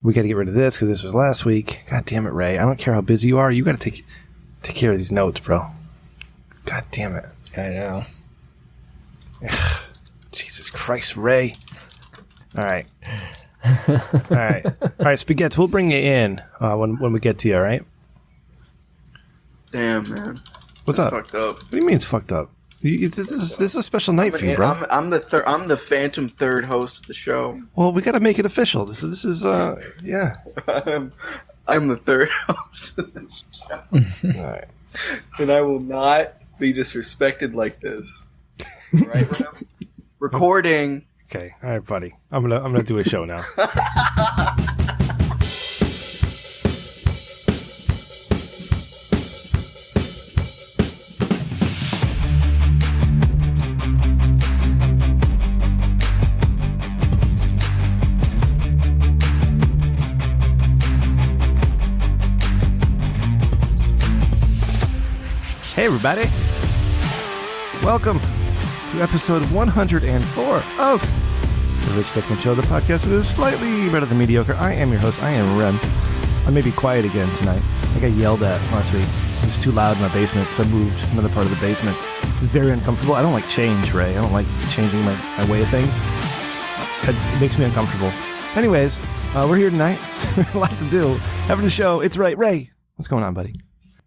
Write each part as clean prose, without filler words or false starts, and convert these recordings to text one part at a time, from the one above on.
We got to get rid of this because this was last week. God damn it, Ray. I don't care how busy you are. You got to take care of these notes, bro. God damn it. I know. Jesus Christ, Ray. All right. All right, Spaghetti, we'll bring you in when we get to you, all right? Damn, man. What's up? Fucked up. What do you mean it's fucked up? This is a special night for you, bro. I'm the phantom third host of the show. Well, we got to make it official. This is yeah. I'm the third host of the show. All right. And I will not be disrespected like this. Right? Recording. Okay, all right, buddy. I'm gonna do a show now. Hey, everybody. Welcome to episode 104 of The Rich Dickman Show, the podcast that is slightly better than mediocre. I am your host. I am Rem. I may be quiet again tonight. I got yelled at last week. It was too loud in my basement, so I moved to another part of the basement. It was very uncomfortable. I don't like change, Ray. I don't like changing my way of things. It makes me uncomfortable. Anyways, we're here tonight. A lot to do. Having the show. It's right. Ray, what's going on, buddy?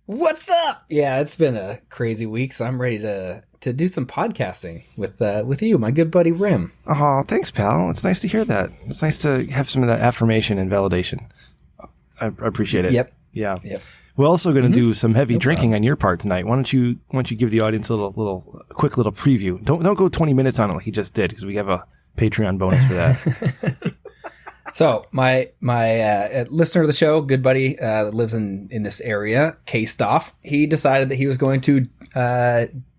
What's up? Yeah, it's been a crazy week, so I'm ready to do some podcasting with you, my good buddy Rim. Oh, thanks, pal. It's nice to hear that. It's nice to have some of that affirmation and validation. I appreciate it. Yep. Yeah. Yep. We're also going to do some heavy drinking on your part tonight. Why don't you give the audience a quick little preview? Don't go 20 minutes on it like he just did, because we have a Patreon bonus for that. So my listener of the show, good buddy that lives in this area, K-Stoff, he decided that he was going to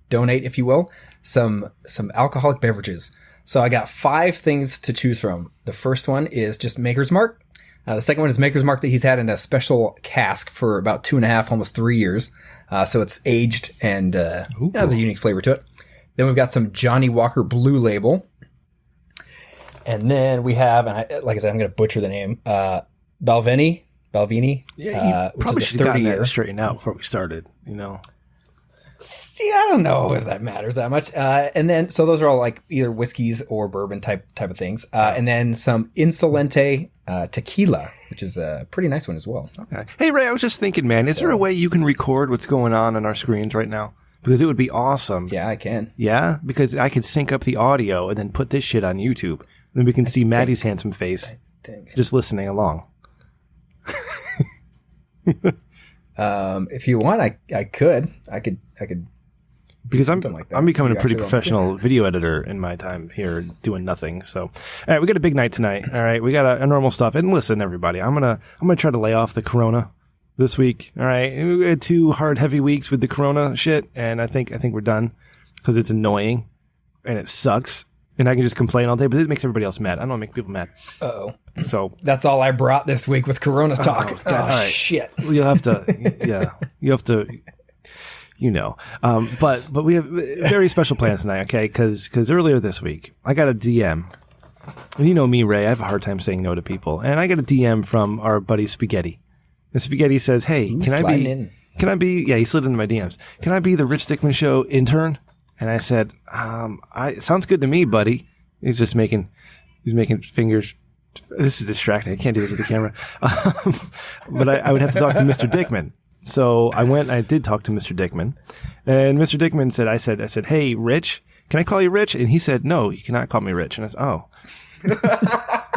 donate, if you will, some alcoholic beverages. So I got 5 things to choose from. The first one is just Maker's Mark. The second one is Maker's Mark that he's had in a special cask for about 2.5, almost 3 years. So it's aged and it has a unique flavor to it. Then we've got some Johnny Walker Blue Label. And then we have, and like I said, I'm going to butcher the name, Balvenie. Yeah, you probably should have gotten that straightened out before we started, you know. See, I don't know if that matters that much. And then, so those are all like either whiskeys or bourbon type of things. And then some Insolente tequila, which is a pretty nice one as well. Okay. Hey, Ray, I was just thinking, man, is there a way you can record what's going on our screens right now? Because it would be awesome. Yeah, I can. Yeah? Because I could sync up the audio and then put this shit on YouTube. Then we can see Maddie's handsome face just listening along. If you want, I could. Because I'm becoming a pretty actually professional video editor in my time here doing nothing. So, all right, we got a big night tonight. All right, we got a normal stuff. And listen, everybody, I'm gonna try to lay off the Corona this week. All right, we had 2 hard, heavy weeks with the Corona shit, and I think we're done because it's annoying and it sucks. And I can just complain all day, but it makes everybody else mad. I don't want to make people mad. Uh-oh. So that's all I brought this week with Corona talk. Oh, right. Shit. Well, you'll have to, yeah, you have to, you know. But we have very special plans tonight, okay? Because earlier this week, I got a DM. And you know me, Ray, I have a hard time saying no to people. And I got a DM from our buddy Spaghetti. And Spaghetti says, hey, can I be, yeah, he slid into my DMs. Can I be the Rich Dickman Show intern? And I said, it sounds good to me, buddy. He's making fingers. This is distracting. I can't do this with the camera. But I would have to talk to Mr. Dickman. So I went, I did talk to Mr. Dickman. And Mr. Dickman said, I said, hey, Rich, can I call you Rich? And he said, no, you cannot call me Rich. And I said, oh.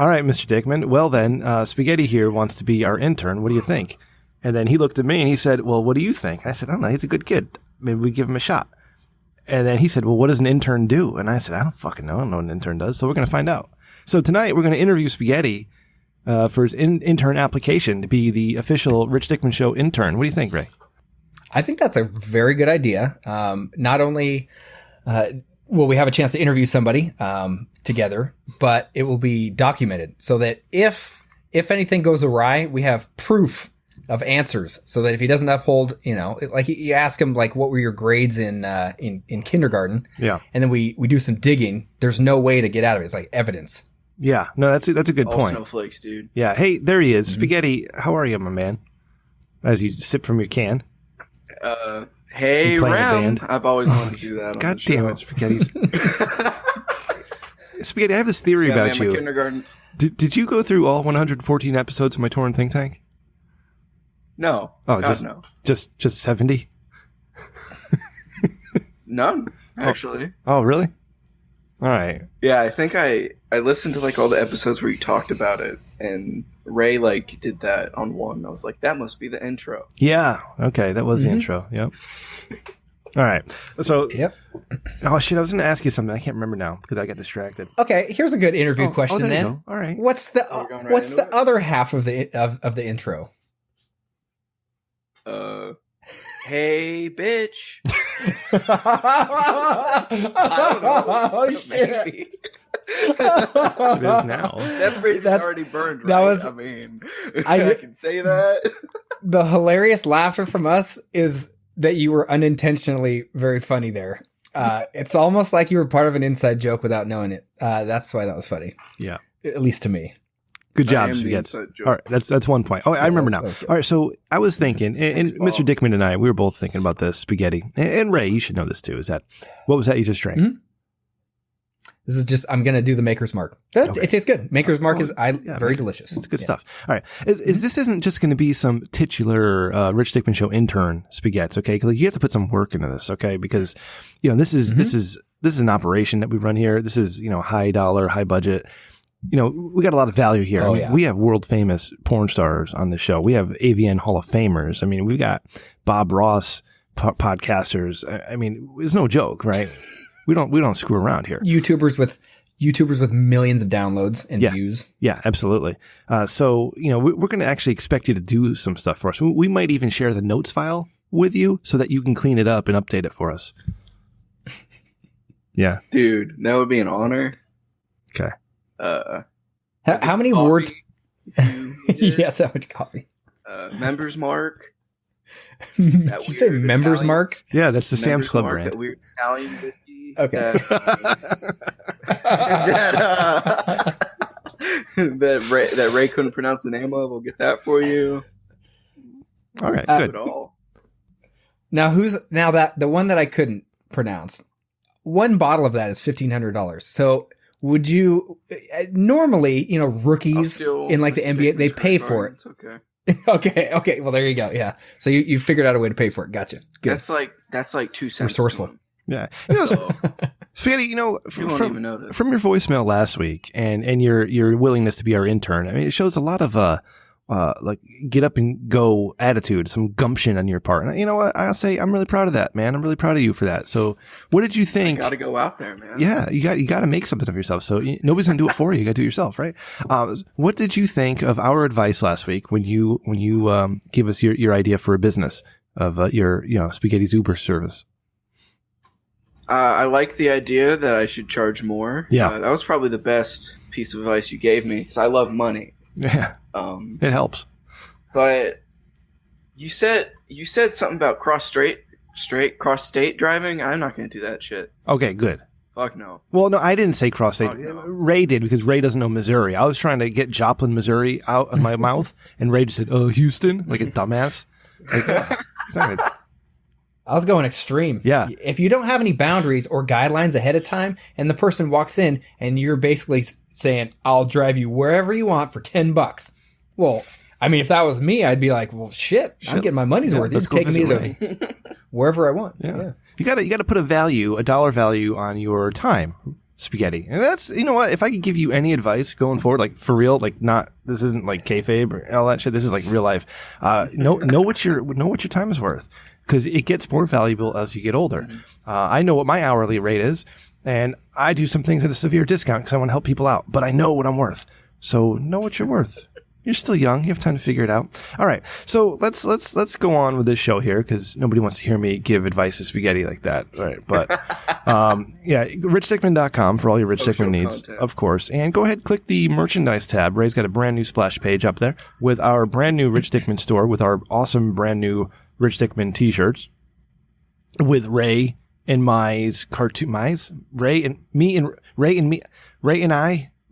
All right, Mr. Dickman. Well then, Spaghetti here wants to be our intern. What do you think? And then he looked at me and he said, well, what do you think? I said, I don't know. He's a good kid. Maybe we give him a shot. And then he said, well, what does an intern do? And I said, I don't fucking know. I don't know what an intern does. So we're going to find out. So tonight we're going to interview Spaghetti for his intern application to be the official Rich Dickman Show intern. What do you think, Ray? I think that's a very good idea. Not only will we have a chance to interview somebody together, but it will be documented so that if anything goes awry, we have proof of answers, so that if he doesn't uphold, like you ask him, like, what were your grades in kindergarten? Yeah. And then we do some digging. There's no way to get out of it. It's like evidence. Yeah, no, that's a good All point. snowflakes, dude. Yeah, hey, there he is. Spaghetti, how are you, my man? As you sip from your can. Hey, You playing a Ram. band? I've always wanted to do that. God damn it, Spaghetti. Spaghetti, I have this theory about man, you. my kindergarten. Did you go through all 114 episodes of my Torn Think Tank? No. Oh, God, no. just 70? None, actually. Oh, really? All right. Yeah, I think I listened to like all the episodes where you talked about it, and Ray like did that on one. I was like, that must be the intro. Yeah. Okay, that was the intro. Yep. All right. So, Yep. oh shit, I was going to ask you something. I can't remember now because I got distracted. Okay, here's a good interview Oh, question there you then. go. All right. What's We're going right what's into the it? other half of the intro? Hey, bitch. Oh shit! Maybe. It is now. That bridge is That's- already burned, right? that was- I mean, I- I can say that. The hilarious laughter from us is that you were unintentionally very funny there. It's almost like you were part of an inside joke without knowing it. That's why that was funny. Yeah. At least to me. Good I job, am the Spaghetti. inside joke. All right, that's one point. Oh, I remember now. that's good. All right, so I was thinking, and Thanks, Mr. Bob. Dickman and I, we were both thinking about this, Spaghetti. And Ray, you should know this too. What was that you just drank? Mhm. This is just, I'm going to do the Maker's Mark. It tastes good. Maker's Mark is very delicious. It's good Yeah. stuff. All right. This isn't just going to be some titular Rich Dickman Show intern spaghetti, okay? Because you have to put some work into this, okay? Because, this is an operation that we run here. This is, high dollar, high budget. We got a lot of value here. Oh, yeah. We have world famous porn stars on the show. We have AVN Hall of Famers. I mean, we've got Bob Ross podcasters. I mean, it's no joke, right? We don't screw around here. YouTubers with millions of downloads and views. Yeah, absolutely. So, we're going to actually expect you to do some stuff for us. We might even share the notes file with you so that you can clean it up and update it for us. Yeah. Dude, that would be an honor. Okay. How many Coffee, words? if you did. Yes, how much coffee? Members mark. Did you say weird Members Italian- Mark? Yeah, that's the Sam's Members Club Mark, brand. That weird Italian whiskey. Okay. That Ray couldn't pronounce the name of. We'll get that for you. All right, Do good. it all. Now that the one that I couldn't pronounce, one bottle of that is $1,500. So would you normally, rookies in like the NBA, they pay for it. It's okay. Okay. Well, there you go. Yeah. So you figured out a way to pay for it. Gotcha. Good. That's like 2 cents. Resourceful. to him. Yeah. So, Spaghetti, you won't even notice. from your voicemail last week and your willingness to be our intern, I mean, it shows a lot of like get up and go attitude, some gumption on your part. And you know what? I'll say I'm really proud of that, man. I'm really proud of you for that. So, what did you think? Got to go out there, man. Yeah, you got to make something of yourself. So nobody's gonna do it for you. You got to do it yourself, right? What did you think of our advice last week when you gave us your idea for a business of your Spaghetti's Uber service? I like the idea that I should charge more. Yeah. That was probably the best piece of advice you gave me because I love money. Yeah, it helps. But you said something about cross state driving. I'm not going to do that shit. Okay, good. Fuck no. Well, no, I didn't say cross state. Fuck no. Ray did because Ray doesn't know Missouri. I was trying to get Joplin, Missouri out of my mouth, and Ray just said, Houston, like a dumbass. Like, it's not gonna- I was going extreme. Yeah. If you don't have any boundaries or guidelines ahead of time and the person walks in and you're basically saying, I'll drive you wherever you want for $10. Well, I mean, if that was me, I'd be like, well, shit. I'm getting my money's worth. let's It's go taking me visit to wherever I want. Yeah. You gotta put a dollar value on your time, Spaghetti. And that's, you know what, if I could give you any advice going forward, like for real, like this isn't like kayfabe or all that shit. This is like real life. Know what your time is worth because it gets more valuable as you get older. I know what my hourly rate is and I do some things at a severe discount because I want to help people out, but I know what I'm worth. So know what you're worth. You're still young. You have time to figure it out. All right. So let's go on with this show here because nobody wants to hear me give advice to Spaghetti like that. All right. But, yeah, richdickman.com for all your Rich Dickman needs, content. of course. And go ahead, click the merchandise tab. Ray's got a brand new splash page up there with our brand new Rich Dickman store with our awesome brand new Rich Dickman t-shirts with Ray and Ray and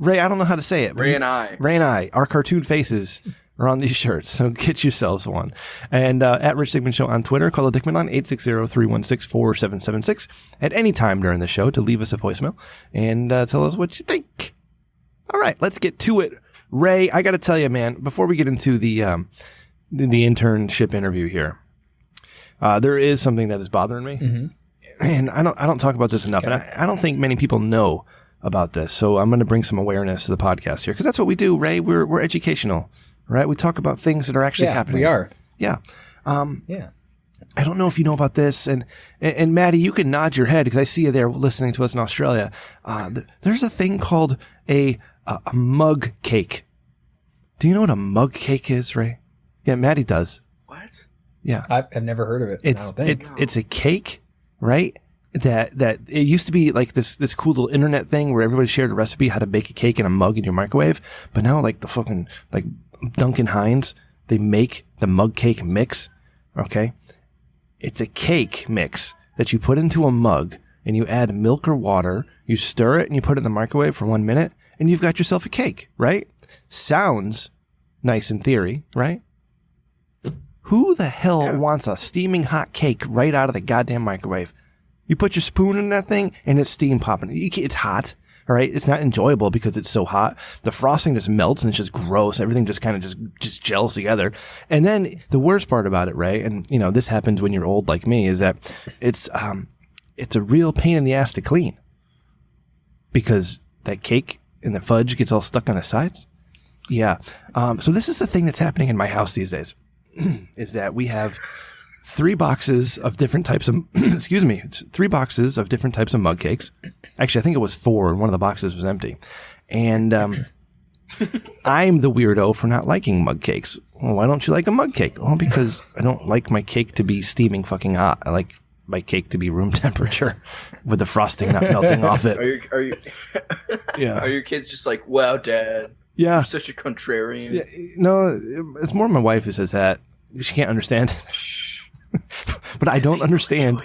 Ray, I don't know how to say it. Ray and I. Ray and I. Our cartoon faces are on these shirts, so get yourselves one. And at Rich Dickman Show on Twitter, call the Dickman line 860-316-4776 at any time during the show to leave us a voicemail and tell us what you think. All right, let's get to it. Ray, I got to tell you, man, before we get into the internship interview here, there is something that is bothering me. Mm-hmm. And I don't talk about this enough, and I don't think many people know about this. So I'm going to bring some awareness to the podcast here, because that's what we do, Ray. We're educational, right? We talk about things that are actually happening. We are. Yeah. I don't know if you know about this, and Maddie, you can nod your head because I see you there listening to us in Australia. There's a thing called a mug cake. Do you know what a mug cake is, Ray? Yeah, Maddie does. What? Yeah, I've never heard of it. It's a cake, right? That it used to be like this cool little internet thing where everybody shared a recipe how to bake a cake in a mug in your microwave. But now, like the fucking like Duncan Hines, they make the mug cake mix. Okay, it's a cake mix that you put into a mug and you add milk or water. You stir it and you put it in the microwave for 1 minute, and you've got yourself a cake. Right? Sounds nice in theory, right? Who the hell wants a steaming hot cake right out of the goddamn microwave? You put your spoon in that thing and it's steam popping. It's hot, all right? It's not enjoyable because it's so hot. The frosting just melts and it's just gross. Everything just kind of just gels together. And then the worst part about it, Ray, and you know, this happens when you're old like me, is that it's a real pain in the ass to clean because that cake and the fudge gets all stuck on the sides. Yeah. So this is the thing that's happening in my house these days. Is that we have 3 boxes of different types of, excuse me, it's 3 boxes of different types of mug cakes. Actually, I think it was 4 and one of the boxes was empty. And, I'm the weirdo for not liking mug cakes. Well, why don't you like a mug cake? Well, because I don't like my cake to be steaming fucking hot. I like my cake to be room temperature with the frosting not melting off it. Are you Yeah. Are your kids just like, wow, Dad? Yeah. You're such a contrarian. Yeah, no, it's more my wife who says that. She can't understand. But I don't understand.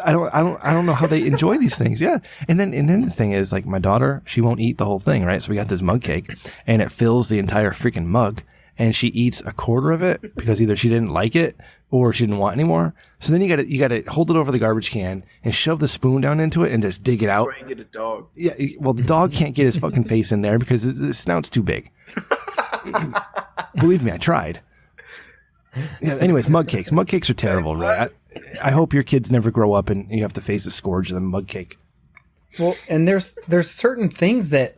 I don't know how they enjoy these things. Yeah. And then the thing is, like, my daughter, she won't eat the whole thing, right? So we got this mug cake and it fills the entire freaking mug, and she eats a quarter of it because either she didn't like it or she didn't want any more. So then you gotta hold it over the garbage can and shove the spoon down into it and just dig it out. Or you get a dog. Yeah. Well, the dog can't get his fucking face in there because the snout's too big. Believe me, I tried. Yeah, anyways, mug cakes. Mug cakes are terrible, right? I hope your kids never grow up and you have to face the scourge of the mug cake. Well, and there's certain things that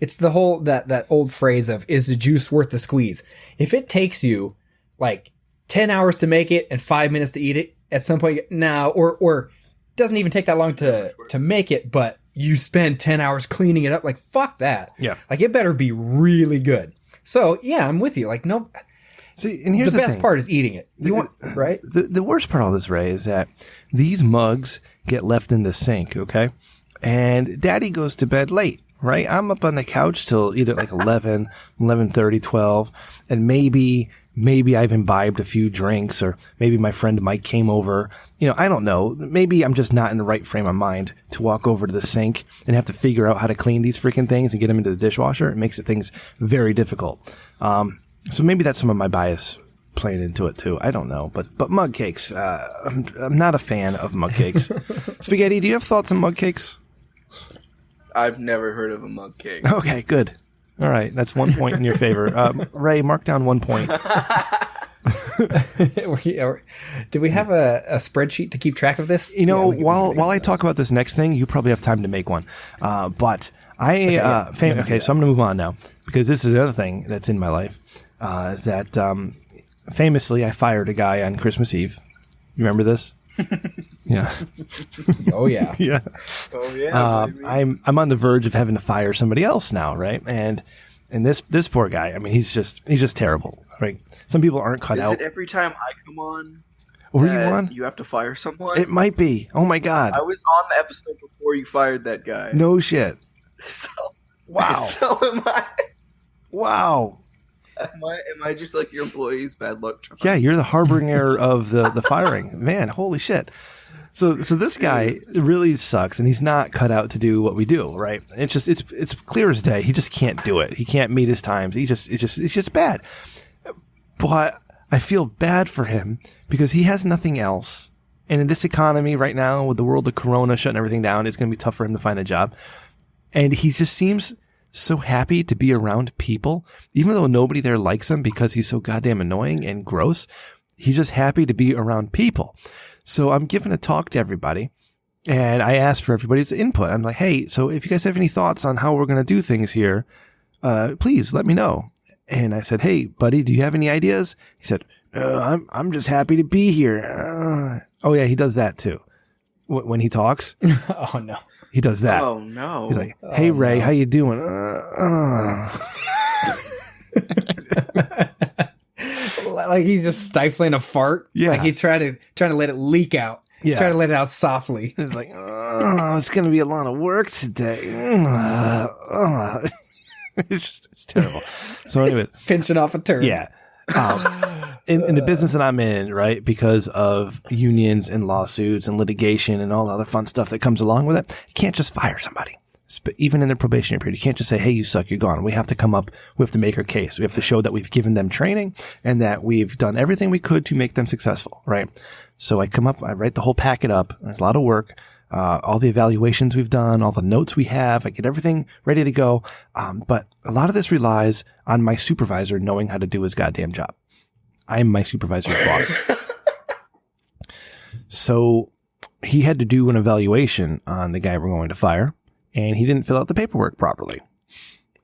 it's the whole, that old phrase of, is the juice worth the squeeze? If it takes you like 10 hours to make it and 5 minutes to eat it, at some point now, or doesn't even take that long to make it, but you spend 10 hours cleaning it up, like, fuck that. Yeah. Like, it better be really good. So, yeah, I'm with you. Like, no. See, and here's the best thing. part is eating it. You want, right? The worst part of all this, Ray, is that these mugs get left in the sink, okay? And Daddy goes to bed late, right? I'm up on the couch till either like 11, 11:30, 12, and maybe I've imbibed a few drinks, or maybe my friend Mike came over. You know, I don't know. Maybe I'm just not in the right frame of mind to walk over to the sink and have to figure out how to clean these freaking things and get them into the dishwasher. It makes things very difficult. So maybe that's some of my bias playing into it too. I don't know, but mug cakes. I'm not a fan of mug cakes. Spaghetti, do you have thoughts on mug cakes? I've never heard of a mug cake. Okay, good. All right, that's 1 point in your favor. Ray, mark down 1 point. Do we have a spreadsheet to keep track of this? You know, while I talk about this next thing, you probably have time to make one. But okay, so I'm going to move on now, because this is another thing that's in my life. Is that famously I fired a guy on Christmas Eve. You remember this? Yeah. Oh yeah. Yeah. Oh yeah. I'm on the verge of having to fire somebody else now, right? And this poor guy, I mean, he's just terrible, right? Some people aren't cut out. Is it every time I come on? Were you on? You have to fire someone? It might be. Oh my God. I was on the episode before you fired that guy. No shit. So wow. So am I. Wow. Am I just like your employee's bad luck charm? Yeah, you're the harbinger of the firing. Man, holy shit. So this guy really sucks, and he's not cut out to do what we do, right? It's clear as day. He just can't do it. He can't meet his times. It's just bad. But I feel bad for him because he has nothing else. And in this economy right now, with the world of Corona shutting everything down, it's going to be tough for him to find a job. And he just seems so happy to be around people, even though nobody there likes him because he's so goddamn annoying and gross. He's just happy to be around people. So I'm giving a talk to everybody, and I asked for everybody's input. I'm like, hey, so if you guys have any thoughts on how we're going to do things here, please let me know. And I said, hey, buddy, do you have any ideas? He said, I'm just happy to be here. Oh, yeah, he does that, too. When he talks. Oh, no. He does that. Oh, no. He's like, hey, Ray, how you doing? Like he's just stifling a fart. Yeah. Like he's trying to let it leak out. He's trying to let it out softly. It's like, it's going to be a lot of work today. It's terrible. So anyway. Pinching off a turd. Yeah. In the business that I'm in, right, because of unions and lawsuits and litigation and all the other fun stuff that comes along with it, you can't just fire somebody. Even in their probationary period, you can't just say, hey, you suck, you're gone. We have to make our case. We have to show that we've given them training and that we've done everything we could to make them successful, right? So I write the whole packet up. There's a lot of work. All the evaluations we've done, all the notes we have, I get everything ready to go. But a lot of this relies on my supervisor knowing how to do his goddamn job. I'm my supervisor's boss. So he had to do an evaluation on the guy we're going to fire, and he didn't fill out the paperwork properly.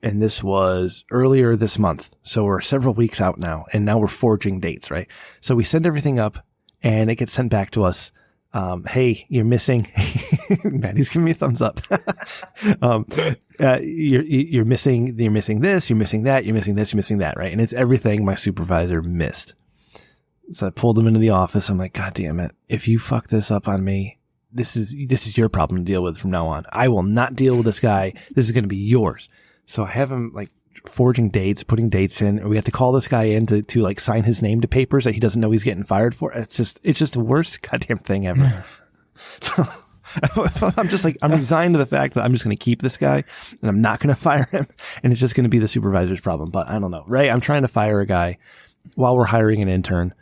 And this was earlier this month. So we're several weeks out now, and now we're forging dates, right? So we send everything up, and it gets sent back to us. Hey, you're missing. Maddie's giving me a thumbs up. You're missing this, you're missing that, you're missing this, you're missing that, right? And it's everything my supervisor missed. So I pulled him into the office. I'm like, God damn it. If you fuck this up on me, this is your problem to deal with from now on. I will not deal with this guy. This is going to be yours. So I have him like forging dates, putting dates in. We have to call this guy in to like sign his name to papers that he doesn't know he's getting fired for. It's just the worst goddamn thing ever. So I'm resigned to the fact that I'm just going to keep this guy and I'm not going to fire him. And it's just going to be the supervisor's problem. But I don't know. Ray, I'm trying to fire a guy while we're hiring an intern.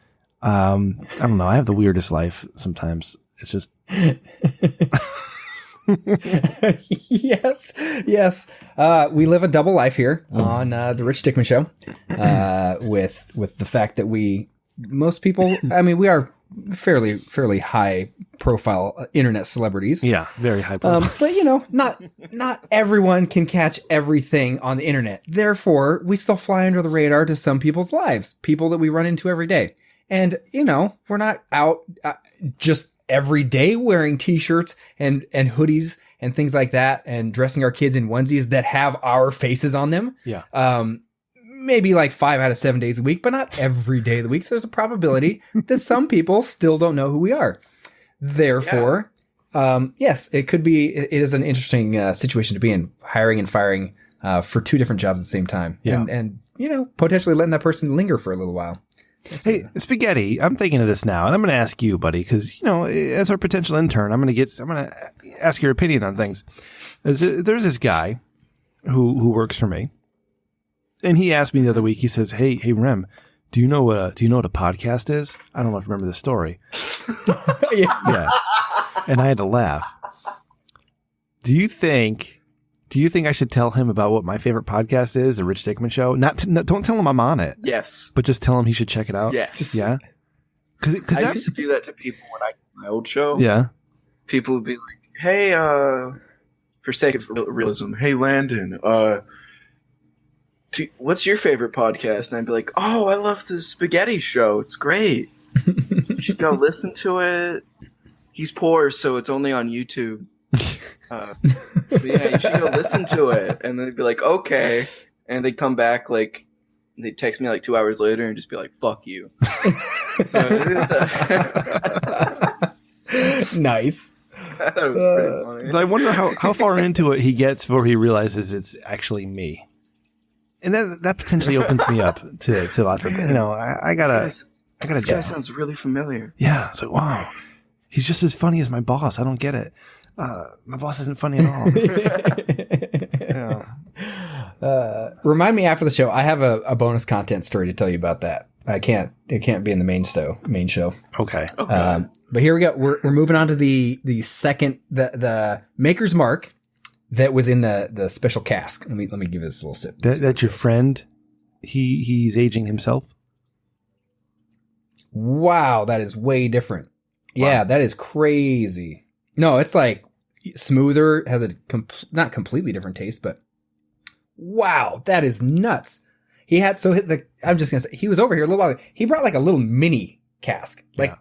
I don't know. I have the weirdest life sometimes. It's just. Yes. We live a double life here on the Rich Dickman Show. With the fact that most people, I mean, we are fairly high profile internet celebrities. Yeah, very high profile. But not everyone can catch everything on the internet. Therefore, we still fly under the radar to some people's lives, people that we run into every day. And, we're not out just every day wearing t-shirts and hoodies and things like that and dressing our kids in onesies that have our faces on them. Yeah. Maybe like 5 out of 7 days a week, but not every day of the week. So there's a probability that some people still don't know who we are. Therefore, yes, it is an interesting situation to be in, hiring and firing for 2 different jobs at the same time. Yeah. And potentially letting that person linger for a little while. Hey, Spaghetti, I'm thinking of this now, and I'm going to ask you, buddy, because, as our potential intern, I'm going to ask your opinion on things. There's this guy who works for me, and he asked me the other week, he says, hey, Rem, do you know what a podcast is? I don't know if you remember the story. Yeah. And I had to laugh. Do you think I should tell him about what my favorite podcast is, The Rich Dickman Show? Don't tell him I'm on it. Yes. But just tell him he should check it out. Yes. Yeah. Because I used to do that to people when I did my old show. Yeah. People would be like, hey, for sake of realism, hey, Landon, what's your favorite podcast? And I'd be like, oh, I love the Spaghetti Show. It's great. You should go listen to it. He's poor, so it's only on YouTube. But yeah, you should go listen to it. And they'd be like, okay. And they'd come back, like, they'd text me like 2 hours later and just be like, fuck you. Nice. That was pretty funny. So I wonder how far into it he gets before he realizes it's actually me. And that potentially opens me up to lots of, I gotta. This guy sounds really familiar. Yeah. It's like, wow. He's just as funny as my boss. I don't get it. My boss isn't funny at all. Yeah. Remind me after the show. I have a bonus content story to tell you about that. It can't be in the main show. Okay. But here we go. We're moving on to the second, the Maker's Mark that was in the special cask. Let me give this a little sip. That's your friend. He's aging himself. Wow, that is way different. Wow. Yeah, that is crazy. No, it's like smoother, has a not completely different taste, but wow, that is nuts. I'm just gonna say, he was over here a little while ago. He brought like a little mini cask, like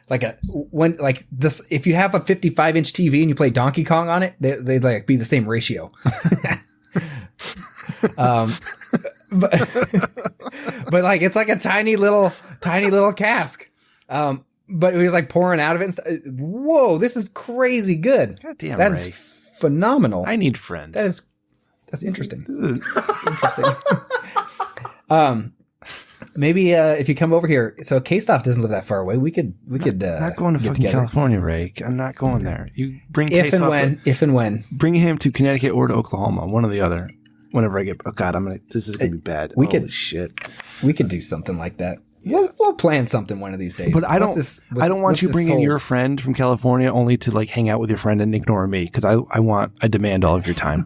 this. If you have a 55-inch TV and you play Donkey Kong on it, they'd like be the same ratio. But like it's like a tiny little cask. But he was like pouring out of it. And whoa, this is crazy good. God damn, that Ray. is phenomenal. I need friends. That's interesting. That's interesting. Maybe if you come over here, so K-Stop doesn't live that far away. We could. Not going to fucking California, Ray. I'm not going there. You bring if and when. Bring him to Connecticut or to Oklahoma, one or the other. Whenever I get, oh God, this is gonna be bad. Holy shit. We could do something like that. We'll plan something one of these days. But I don't want you bringing your friend from California only to like hang out with your friend and ignore me, because I demand all of your time.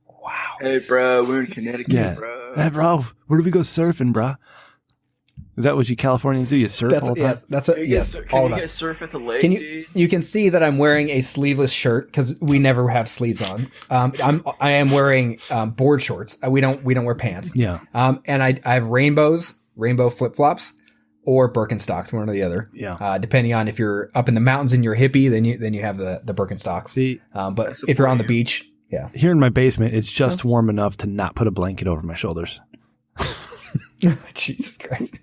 Wow. Hey, bro, we're in Connecticut, bro. Hey, bro, where do we go surfing, bro? Is that what you Californians do? You surf all the time? Yes, that's what. Yes, all of us. Can you guys surf at the lake? You can see that I'm wearing a sleeveless shirt because we never have sleeves on. I am wearing board shorts. We don't wear pants. Yeah. And I have rainbow flip flops or Birkenstocks, one or the other. Yeah. Depending on if you're up in the mountains and you're hippie, then you have the Birkenstocks. See, but if you're on the beach, yeah. Here in my basement, it's just warm enough to not put a blanket over my shoulders. Jesus Christ.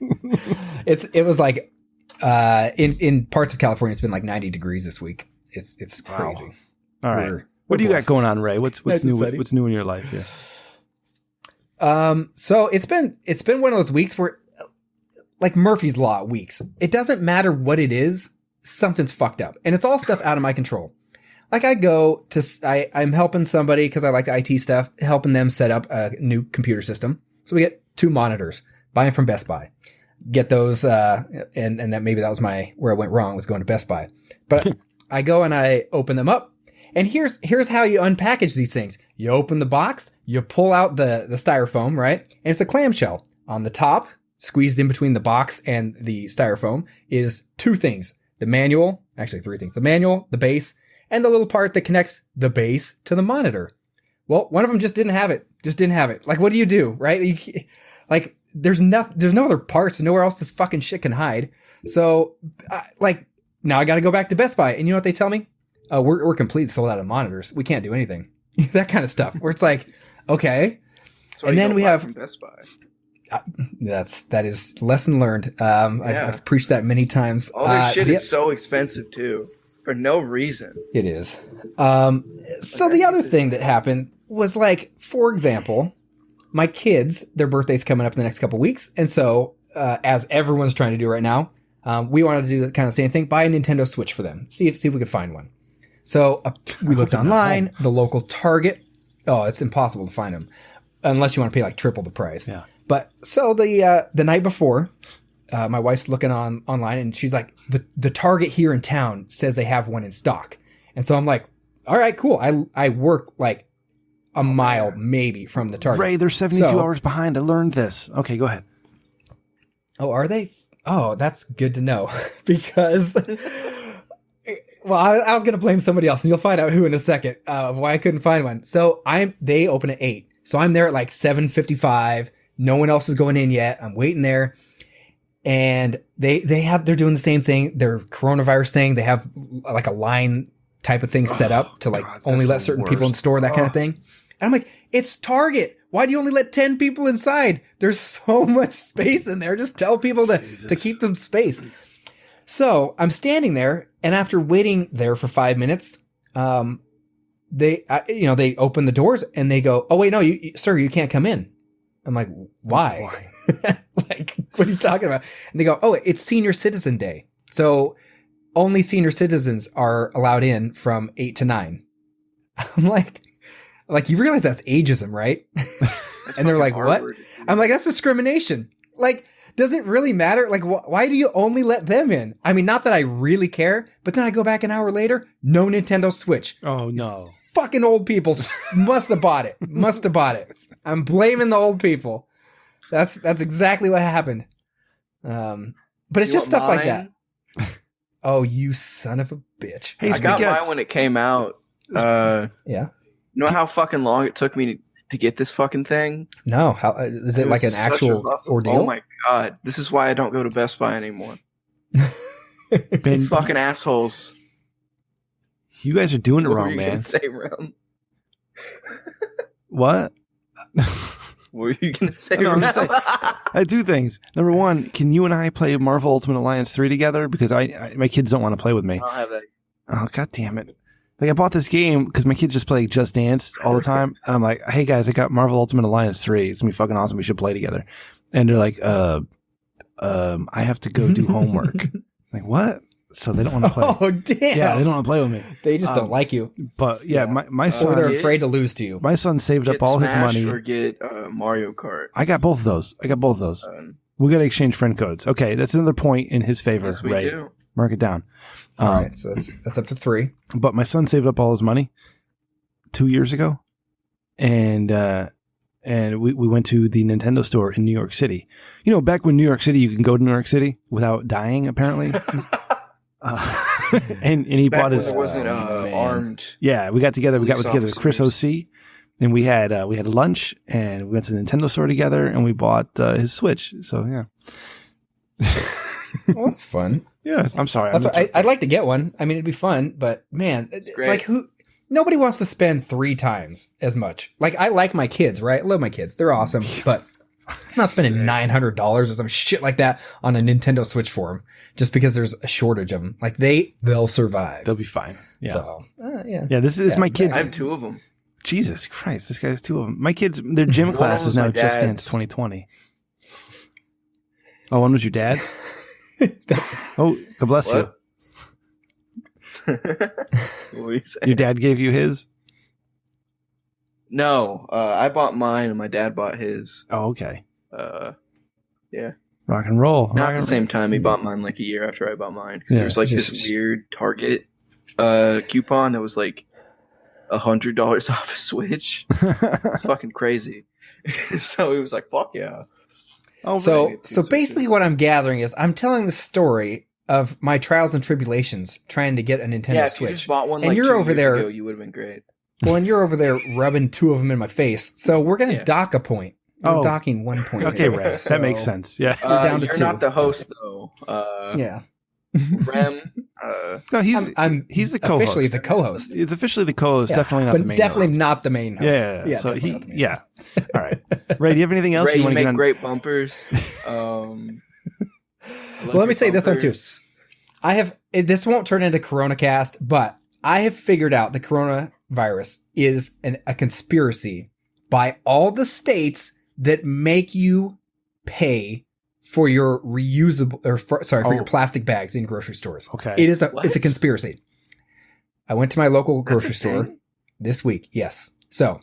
It was like in parts of California it's been like 90 degrees this week. It's crazy. All right. What do you got going on, Ray? What's nice new what's new in your life here? So it's been one of those weeks where like Murphy's Law weeks. It doesn't matter what it is, something's fucked up. And it's all stuff out of my control. Like I'm helping somebody because I like the IT stuff, helping them set up a new computer system. So we get 2 monitors, buy them from Best Buy, get those, and that maybe that was where I went wrong, was going to Best Buy. But I go and I open them up, and here's how you unpackage these things. You open the box, you pull out the styrofoam, right? And it's a clamshell. On the top, squeezed in between the box and the styrofoam, is 2 things. The manual, actually 3 things. The manual, the base, and the little part that connects the base to the monitor. Well, one of them just didn't have it. Like, what do you do, right? Like, there's no other parts, nowhere else this fucking shit can hide. So, now I got to go back to Best Buy, and you know what they tell me? We're completely sold out of monitors. We can't do anything. That kind of stuff. Where it's like, okay, and then we have from Best Buy. That is lesson learned. I've preached that many times. All their shit is so expensive too, for no reason. It is. So the other thing that happened was, like, for example, my kids, their birthday's coming up in the next couple weeks. And so, as everyone's trying to do right now, we wanted to do the kind of same thing, buy a Nintendo Switch for them. See if we could find one. So we looked online, the local Target. Oh, it's impossible to find them unless you want to pay like triple the price. Yeah. But so the night before, my wife's looking online and she's like, the Target here in town says they have one in stock. And so I'm like, all right, cool. I work like a mile maybe from the Target. Ray, they're 72 hours behind. I learned this. Okay, go ahead. Oh, are they? Oh, that's good to know. Because, well, I was going to blame somebody else, and you'll find out who in a second, why I couldn't find one. So they open at 8. So I'm there at like 7:55. No one else is going in yet. I'm waiting there. And they're doing the same thing. Their coronavirus thing. They have like a line type of thing set up to like only let certain people in the store, that kind of thing. And I'm like, it's Target. Why do you only let 10 people inside? There's so much space in there. Just tell people to keep them space. So I'm standing there, and after waiting there for 5 minutes, they open the doors and they go, "Oh wait, no, sir, you can't come in." I'm like, "Why?" Like, what are you talking about? And they go, "Oh, it's Senior Citizen Day. So only senior citizens are allowed in from 8 to 9. I'm like, you realize that's ageism, right? And they're like, Harvard, what? I'm like, that's discrimination. Like, does it really matter? Like, why do you only let them in? I mean, not that I really care, but then I go back an hour later, no Nintendo Switch. Oh, no. Fucking old people must have bought it. Must have bought it. I'm blaming the old people. That's exactly what happened. But it's just stuff like that. Oh, you son of a bitch. Hey, I got Spaghetti. mine when it came out. Yeah. You know how fucking long it took me to get this fucking thing? No. How is it like an was such a actual hustle. ordeal? Oh my god. This is why I don't go to Best Buy anymore. Ben, Fucking assholes. you guys are doing it What were wrong, you man. gonna say, Rem? What? What were you gonna say, No, I'm Rem? just saying, I do things. Number one, can you and I play Marvel Ultimate Alliance 3 together? Because my kids don't want to play with me. I don't have that. Oh, god damn it. Like, I bought this game because my kids just play Just Dance all the time. And I'm like, hey guys, I got Marvel Ultimate Alliance 3. It's gonna be fucking awesome. We should play together. And they're like, I have to go do homework. Like, what? So they don't want to play. Oh, damn. Yeah, they don't want to play with me. They just don't like you. But yeah, Yeah. my Or son, they're afraid to lose to you. my son saved up Get all his Smash money. or get Mario Kart. I got both of those. We got to exchange friend codes. Okay, that's another point in his favor. Yes, we Ray, do. mark it down. All right, so that's up to 3. But my son saved up all his money 2 years ago, and we went to the Nintendo store in New York City. You know, back when New York City, you can go to New York City without dying, apparently. And he Back bought when his. there wasn't man. armed. Yeah, we got together. We got Police together with Chris OC, and we had lunch, and we went to the Nintendo store together, and we bought his Switch. So yeah. Well, that's fun. Yeah, I'm sorry. That's what, I'd like to get one. I mean, it'd be fun, but man, great. like nobody wants to spend 3 times as much. Like, I like my kids, right? I love my kids. They're awesome, but I'm not spending $900 or some shit like that on a Nintendo Switch for them just because there's a shortage of them. Like, they'll survive. They'll be fine. Yeah. So, yeah. Yeah, this is my kids. I have 2 of them. Jesus Christ, this guy has 2 of them. My kids, their gym One class was is now my Just Dance dad's. 2020. Oh, one was your dad's? That's Oh, God bless What? What were you you. saying? Your dad gave you his? No, I bought mine and my dad bought his. Oh, okay. Yeah. Rock and roll. Not Rock at the and same time. He bought mine like a year after I bought mine. 'Cause Yeah. there was like Just- this weird Target coupon that was like $100 off a Switch. It's fucking crazy. So he was like, "Fuck yeah!" Oh, so Right. so basically what I'm gathering is I'm telling the story of my trials and tribulations trying to get a Nintendo Yeah, if you Switch. just bought one And like you're 2 over years there- ago, you would have been great. Well, and you're over there rubbing 2 of them in my face. So we're going to Yeah. dock a point. We're Oh. docking 1 point. Okay, Ray. So- That makes sense. Yeah. We're down to You're 2. not the host though. Yeah. Rem. No, he's I'm he's the co-host. officially the co-host. It's officially the co-host. Yeah, Definitely not but the main definitely host. not the main host. Yeah. So definitely not the main yeah. host. All right. Ray, do you have anything else Ray, you want to make get on? great bumpers. I love Well, let me your say this one too. bumpers. This won't turn into Corona Cast, but I have figured out the coronavirus is a conspiracy by all the states that make you pay for your reusable for your plastic bags in grocery stores. Okay. It's a What? conspiracy. I went to my local That's a grocery store thing? this week. Yes. So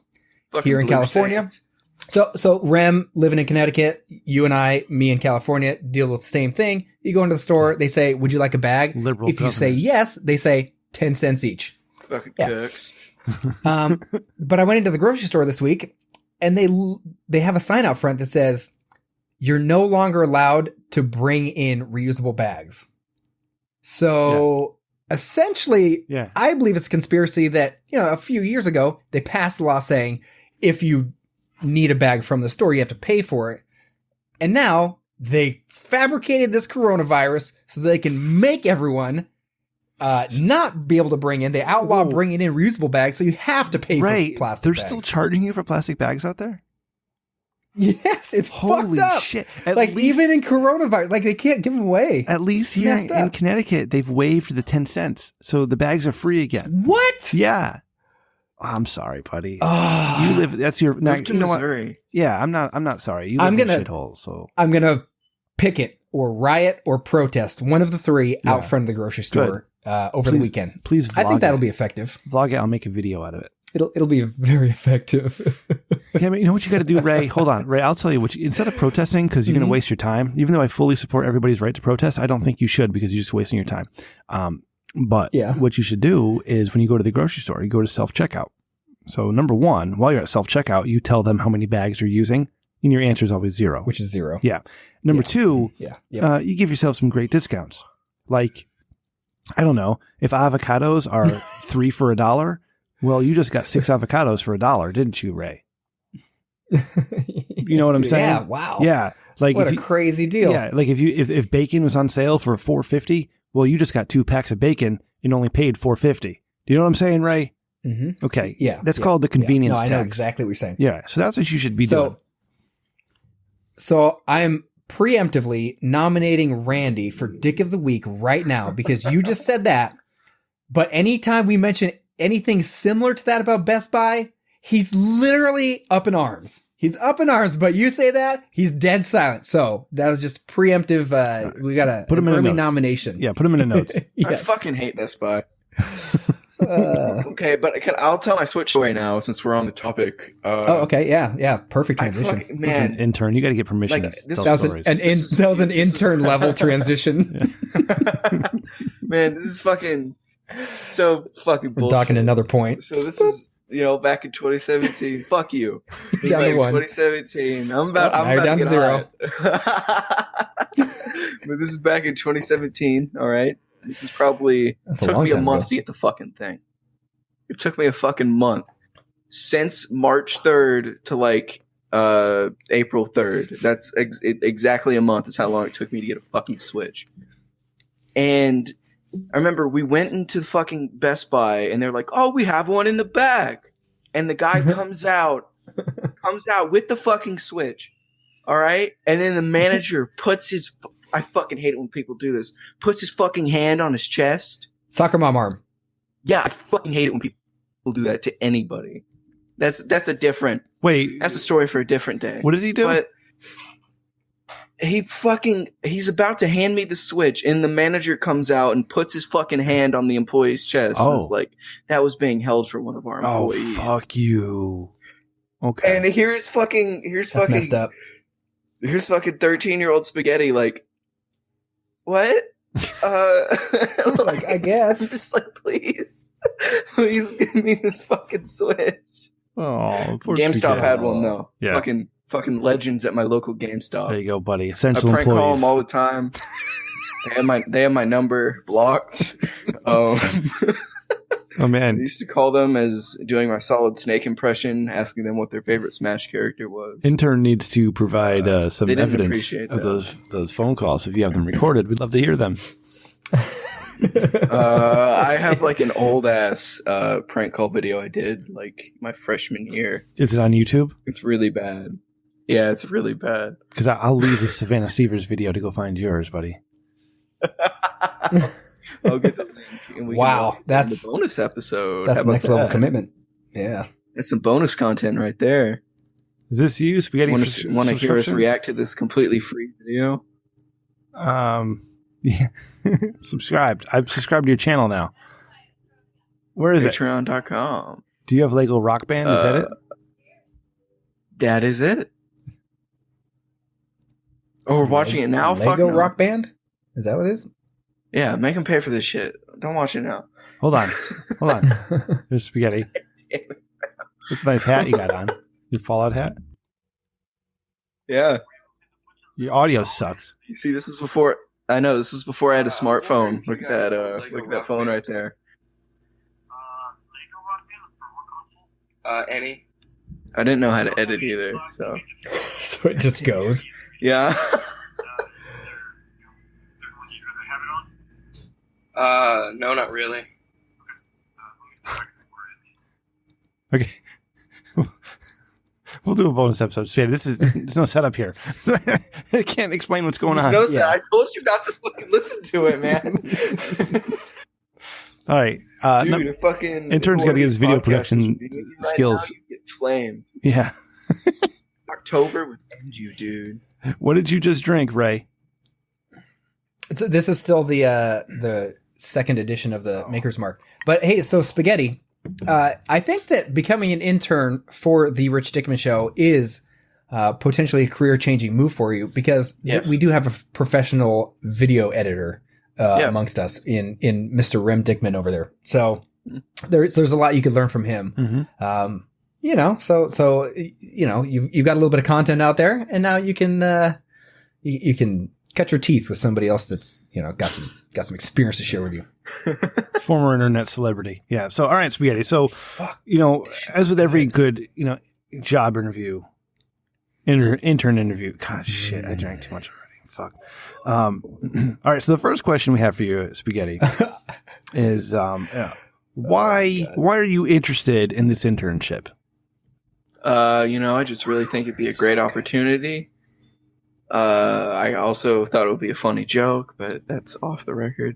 Fucking here in blue California, stains. So Rem living in Connecticut, you and I, me in California, deal with the same thing. You go into the store, they say, "Would you like a bag?" Liberal If you say governors. yes, they say 10 cents each. Fucking Yeah. cooks. But I went into the grocery store this week, and they have a sign out front that says, "You're no longer allowed to bring in reusable bags." So essentially, Yeah. I believe it's a conspiracy that, a few years ago, they passed a law saying if you need a bag from the store, you have to pay for it. And now they fabricated this coronavirus so they can make everyone not be able to bring in. They outlaw Whoa. bringing in reusable bags, so you have to pay Ray, for plastic they're bags. still charging you for plastic bags out there? Yes, it's Holy fucked up. shit. Even in coronavirus, they can't give them away. At least here Messed in up. Connecticut, they've waived the 10 cents. So the bags are free again. What? Yeah. I'm sorry, buddy. Oh, You live, that's your, now, Move to you know what? Missouri. Yeah, I'm not sorry. You live I'm in a gonna- shithole, so. I'm going to picket or riot or protest, one of the three out front of the grocery store over the weekend. Please vlog I think that'll be effective. Vlog it. I'll make a video out of it. It'll be very effective. Yeah, you know what you got to do, Ray? Hold on, Ray. I'll tell you what. Instead of protesting, because you're going to waste your time, even though I fully support everybody's right to protest, I don't think you should because you're just wasting your time. But what you should do is when you go to the grocery store, you go to self-checkout. So number one, while you're at self-checkout, you tell them how many bags you're using, and your answer is always 0. Which is 0. Yeah. Number two, you give yourself some great discounts. Like, I don't know, if avocados are 3 for $1, well, you just got 6 avocados for $1, didn't you, Ray? You know what I'm saying? Yeah. Wow. Yeah. Like what a crazy deal. Yeah. Like if bacon was on sale for $4.50, well, you just got 2 packs of bacon and only paid $4.50. Do you know what I'm saying, Ray? Mm-hmm. Okay. Yeah. That's called the convenience tax. I know exactly what you're saying. Yeah. So that's what you should be doing. So I'm preemptively nominating Randy for Dick of the Week right now because you just said that. But anytime we mention anything similar to that about Best Buy, he's literally up in arms. He's up in arms, but you say that, he's dead silent. So that was just preemptive. We got to put him in early nomination. Yeah, put him in the notes. Yes. I fucking hate Best Buy. Okay, but I'll tell my Switch story now since we're on the topic. Okay. Yeah. Perfect transition. Listen, intern, you got to get permission to tell stories. That was an intern level transition. Man, this is fucking so fucking bullshit. We're talking another point. So this is, back in 2017. Fuck you. Down to 1. 2017. I'm about down to to 0. But this is back in 2017. All right. This is probably took me a month to get the fucking thing. It took me a fucking month since March 3rd to April 3rd. That's exactly a month is how long it took me to get a fucking Switch. And I remember we went into the fucking Best Buy and they're like, "Oh, we have one in the back." And the guy comes out with the fucking Switch. All right? And then the manager puts his I fucking hate it when people do this. Puts his fucking hand on his chest. Soccer mom arm. Yeah, I fucking hate it when people do that to anybody. That's a different. Wait. That's a story for a different day. What did he do? But he's about to hand me the Switch and the manager comes out and puts his fucking hand on the employee's chest. Oh. And it's like, that was being held for one of our employees. Oh, fuck you. Okay. And here's That's messed up. Here's fucking 13-year-old spaghetti like, what? I guess. I'm just like, please give me this fucking Switch. Oh, poor GameStop spaghetti. had one though. Yeah. Fucking legends at my local GameStop. There you go, buddy. Essential I prank call employees. them all the time. They have my number blocked. Oh I man. used to call them as doing my Solid Snake impression, asking them what their favorite Smash character was. Intern needs to provide some they didn't evidence appreciate of that. those phone calls. If you have them recorded, we'd love to hear them. I have like an old ass prank call video I did like my freshman year. Is it on YouTube? It's really bad. Yeah, it's really bad. Because I'll leave the Savannah Sievers video to go find yours, buddy. I'll get the link. And we Wow, can that's the bonus episode. That's How about next level that? commitment. Yeah. That's some bonus content right there. Is this you, Spaghetti? Want to hear us subscription? react to this completely free video? Yeah. Subscribed. I've subscribed to your channel now. Where is it? Patreon.com. Do you have Lego Rock Band? Is that it? That is it. Oh, we're watching it now? Fuck Lego no. Rock Band? Is that what it is? Yeah, make them pay for this shit. Don't watch it now. Hold on. There's Spaghetti. That's a nice hat you got on. Your Fallout hat. Yeah. Your audio sucks. You see, this is before. I know this is before I had a smartphone. Look at that. Look at that phone right there. Any. I didn't know how to edit either, so. So it just goes. Yeah. No, not really. Okay. We'll do a bonus episode. There's no setup here. I can't explain what's going on. No, I told you not to fucking listen to it, man. All right. Dude, fucking Intern's got to get his video production skills. Now, you get flame. Yeah. October would end you, dude. What did you just drink, Ray? This is still the second edition of the Maker's Mark. But hey, so Spaghetti, I think that becoming an intern for the Rich Dickman Show is potentially a career-changing move for you, because we do have a professional video editor amongst us in Mr. Rem Dickman over there. So there's a lot you could learn from him. You know, so you know, you've got a little bit of content out there, and now you can you can cut your teeth with somebody else that's, you know, got some experience to share with you. Former internet celebrity. Yeah. So, all right, Spaghetti. So, you know, as with every good, you know, job interview, intern interview. God, shit, I drank too much already. Fuck. All right. So the first question we have for you, Spaghetti, is why are you interested in this internship? You know, I just really think it'd be a great opportunity. I also thought it would be a funny joke, but that's off the record.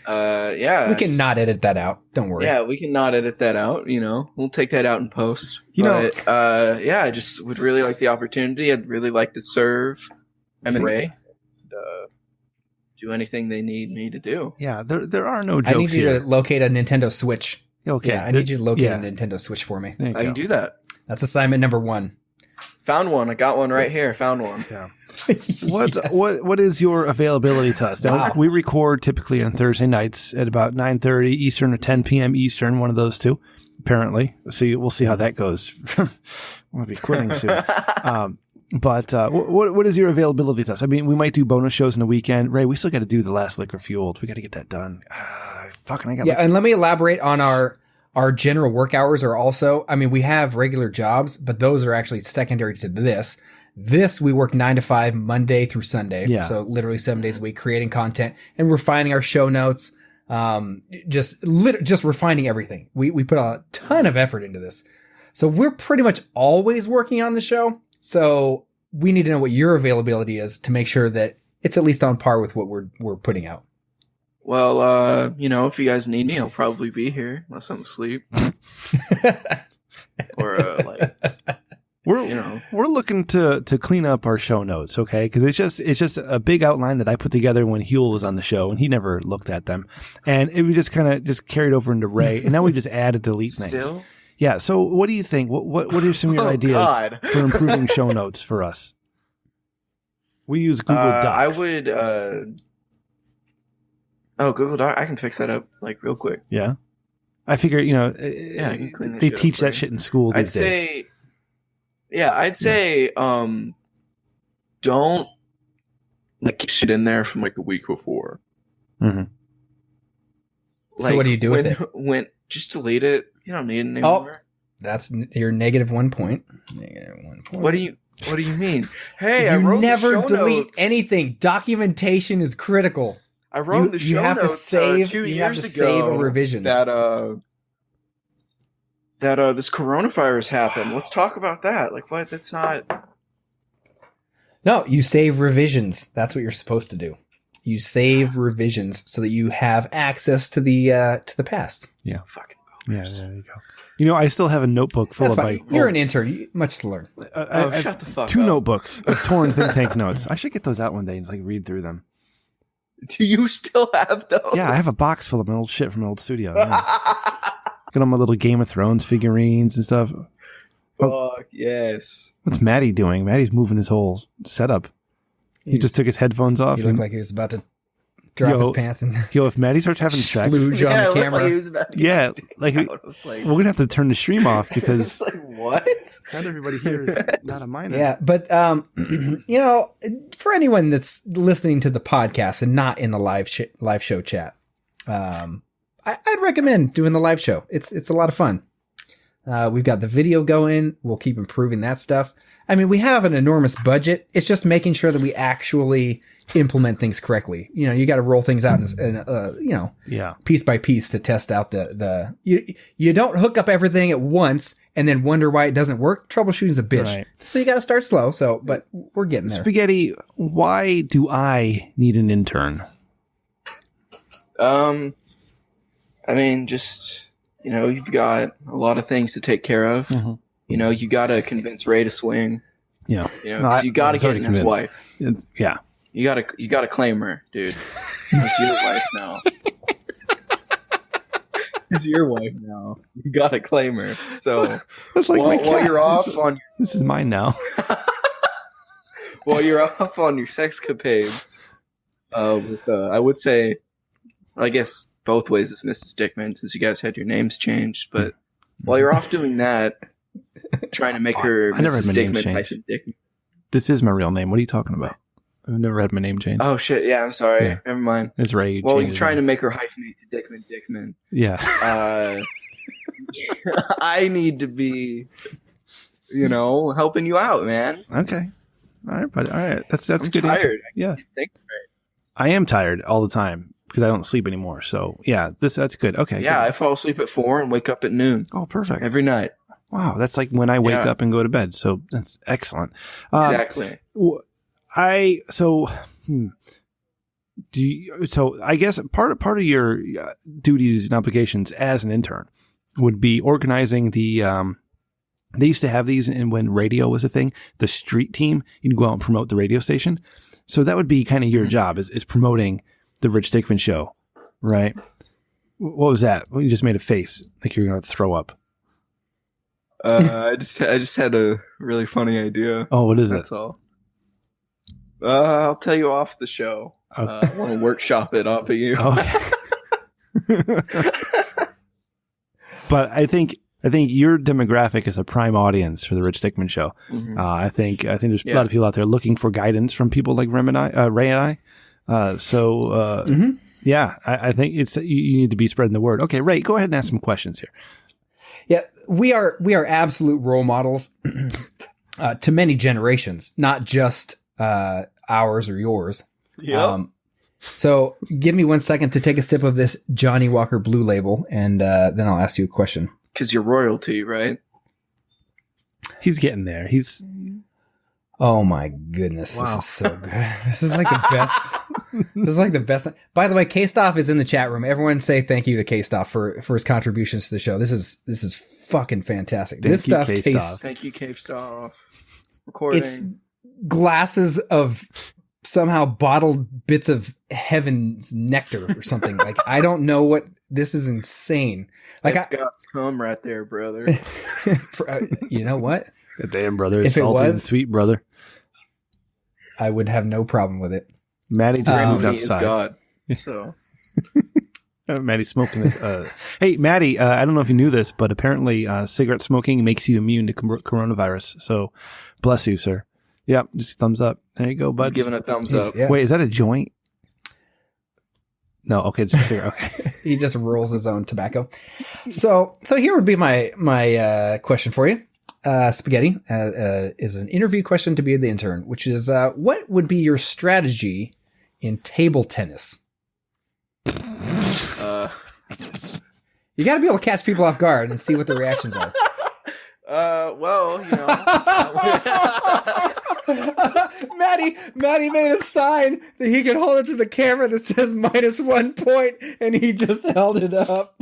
Yeah. We can not edit that out. Don't worry. Yeah, we can not edit that out, you know. We'll take that out in post. Yeah, I just would really like the opportunity. I'd really like to serve Em and Ray. Do anything they need me to do. Yeah, there are no jokes here. I need you to locate a Nintendo Switch. Okay. Yeah, I need you to locate a Nintendo Switch for me. I can do that. That's assignment number 1. Found one. I got one right here. Found one. Yeah. What is your availability to us? Now, we record typically on Thursday nights at about 9:30 Eastern or 10 p.m. Eastern, one of those two, apparently. So we'll see how that goes. We'll be quitting soon. But what is your availability to us? I mean, we might do bonus shows in the weekend. Ray, we still got to do the last Liquor Fueled. We got to get that done. And let me elaborate on our general work hours are also, I mean, we have regular jobs, but those are actually secondary to this. This, we work 9 to 5, Monday through Sunday. Yeah. So literally 7 days a week, creating content and refining our show notes. Just refining everything. We put a ton of effort into this. So we're pretty much always working on the show. So we need to know what your availability is to make sure that it's at least on par with what we're putting out. Well, you know, if you guys need me, I'll probably be here unless I'm asleep. Or we're looking to clean up our show notes, okay? Because it's just a big outline that I put together when Huel was on the show, and he never looked at them, and it was just kind of just carried over into Ray, and now we just add and delete things. Still? Yeah. So, what do you think? What are some of your ideas for improving show notes for us? We use Google Docs. I would. Google Doc. I can fix that up like real quick. Yeah. I figure, you know, they teach that shit in school these days. I'd say, don't keep shit in there from like the week before. Mm-hmm. So what do you do with it? Just delete it. You don't need it anymore. Oh, that's your -1 point. -1 point. What do you mean? Hey, I wrote never the show delete notes. anything. Documentation is critical. I wrote the show notes 2 years ago. Save a revision. That this coronavirus happened. Let's talk about that. Like, what? That's not. No, you save revisions. That's what you're supposed to do. You save revisions so that you have access to the past. Yeah. Fucking boners. Yeah, there you go. You know, I still have a notebook full of my... You're an intern. Much to learn. Shut the fuck up. 2 notebooks of torn think tank notes. I should get those out one day and just read through them. Do you still have those? Yeah, I have a box full of my old shit from my old studio. Yeah. Got all my little Game of Thrones figurines and stuff. Fuck, yes. What's Maddie doing? Maddie's moving his whole setup. He just took his headphones off. He looked like he was about to drop his pants and if Maddie starts having sex, splooge on the camera. We're gonna have to turn the stream off because what? Not everybody here is not a minor. Yeah, but you know, for anyone that's listening to the podcast and not in the live show chat, I'd recommend doing the live show. It's a lot of fun. We've got the video going. We'll keep improving that stuff. I mean, we have an enormous budget. It's just making sure that we actually implement things correctly. You know, you got to roll things out and piece by piece to test out you don't hook up everything at once and then wonder why it doesn't work. Troubleshooting's a bitch. Right. So you got to start slow. But we're getting there. Spaghetti, why do I need an intern? I mean, just, you know, you've got a lot of things to take care of. Mm-hmm. You know, you got to convince Ray to swing. Yeah. You know, you got to get in his wife. Yeah. You gotta claim her, dude. It's your wife now. It's your wife now. You gotta claim her. So That's like my cat. while you're off on This is mine now. while you're off on your sexcapades, with I would say, I guess both ways is Mrs. Dickman, since you guys had your names changed. But while you're off doing that, trying to make her I never had Mrs. my name Dickman changed. hyphen Dickman. This is my real name. What are you talking about? I've never had my name changed. Oh shit! Yeah, I'm sorry. Yeah. Never mind. It's Ray. You Well, changed you're it. trying to make her hyphenate to Dickman. Yeah. I need to be, helping you out, man. Okay. All right, buddy. All right. That's I'm a good answer. tired. Yeah. I can't think right. I am tired all the time because I don't sleep anymore. So yeah, that's good. Okay. Yeah, good. I fall asleep at 4 and wake up at noon Oh, perfect. every night. Wow, that's like when I wake Yeah. up and go to bed. So that's excellent. Exactly. I guess part of your duties and obligations as an intern would be organizing the. They used to have these when radio was a thing. The street team, you'd go out and promote the radio station. So that would be kind of your job is promoting the Rich Dickman show, right? What was that? You just made a face like you're going to throw up. I just had a really funny idea. Oh, what is That's it? all. I'll tell you off the show. Oh. I want to workshop it off of you. Okay. But I think your demographic is a prime audience for the Rich Dickman show. Mhm. I think there's a Yeah. lot of people out there looking for guidance from people like Ray and I. Yeah, I think you need to be spreading the word. Okay, Ray, go ahead and ask some questions here. Yeah, we are absolute role models to many generations, not just ours or yours. Yep. So give me 1 second to take a sip of this Johnny Walker Blue Label, and then I'll ask you a question. Because you're royalty, right? He's getting there. Oh my goodness, Wow. this is so good. This is like the best. This is like the best. By the way, K-Stoff is in the chat room. Everyone say thank you to K-Stoff for his contributions to the show. This is fucking fantastic. Thank this you, stuff K-Stoff. tastes. Thank you, Cave Star. Recording. It's glasses of somehow bottled bits of heaven's nectar or something. Like, I don't know what this is. Insane. Like, That's God's cum right there, brother. you know what? God damn, brother. If it Salty and was- sweet, brother. I would have no problem with it. Maddie just moved Gravity is outside. God. So Maddie's smoking it. Hey, Maddie, I don't know if you knew this, but apparently cigarette smoking makes you immune to coronavirus. So bless you, sir. Yep, just thumbs up. There you go, he's bud. giving a thumbs He's- up. yeah. Wait, is that a joint? No, okay, just a cigarette. Okay. He just rolls his own tobacco. So here would be my question for you. Spaghetti is an interview question to be the intern, which is what would be your strategy in table tennis? You got to be able to catch people off guard and see what their reactions are. Well, Maddie made a sign that he could hold it to the camera that says -1 point, and he just held it up.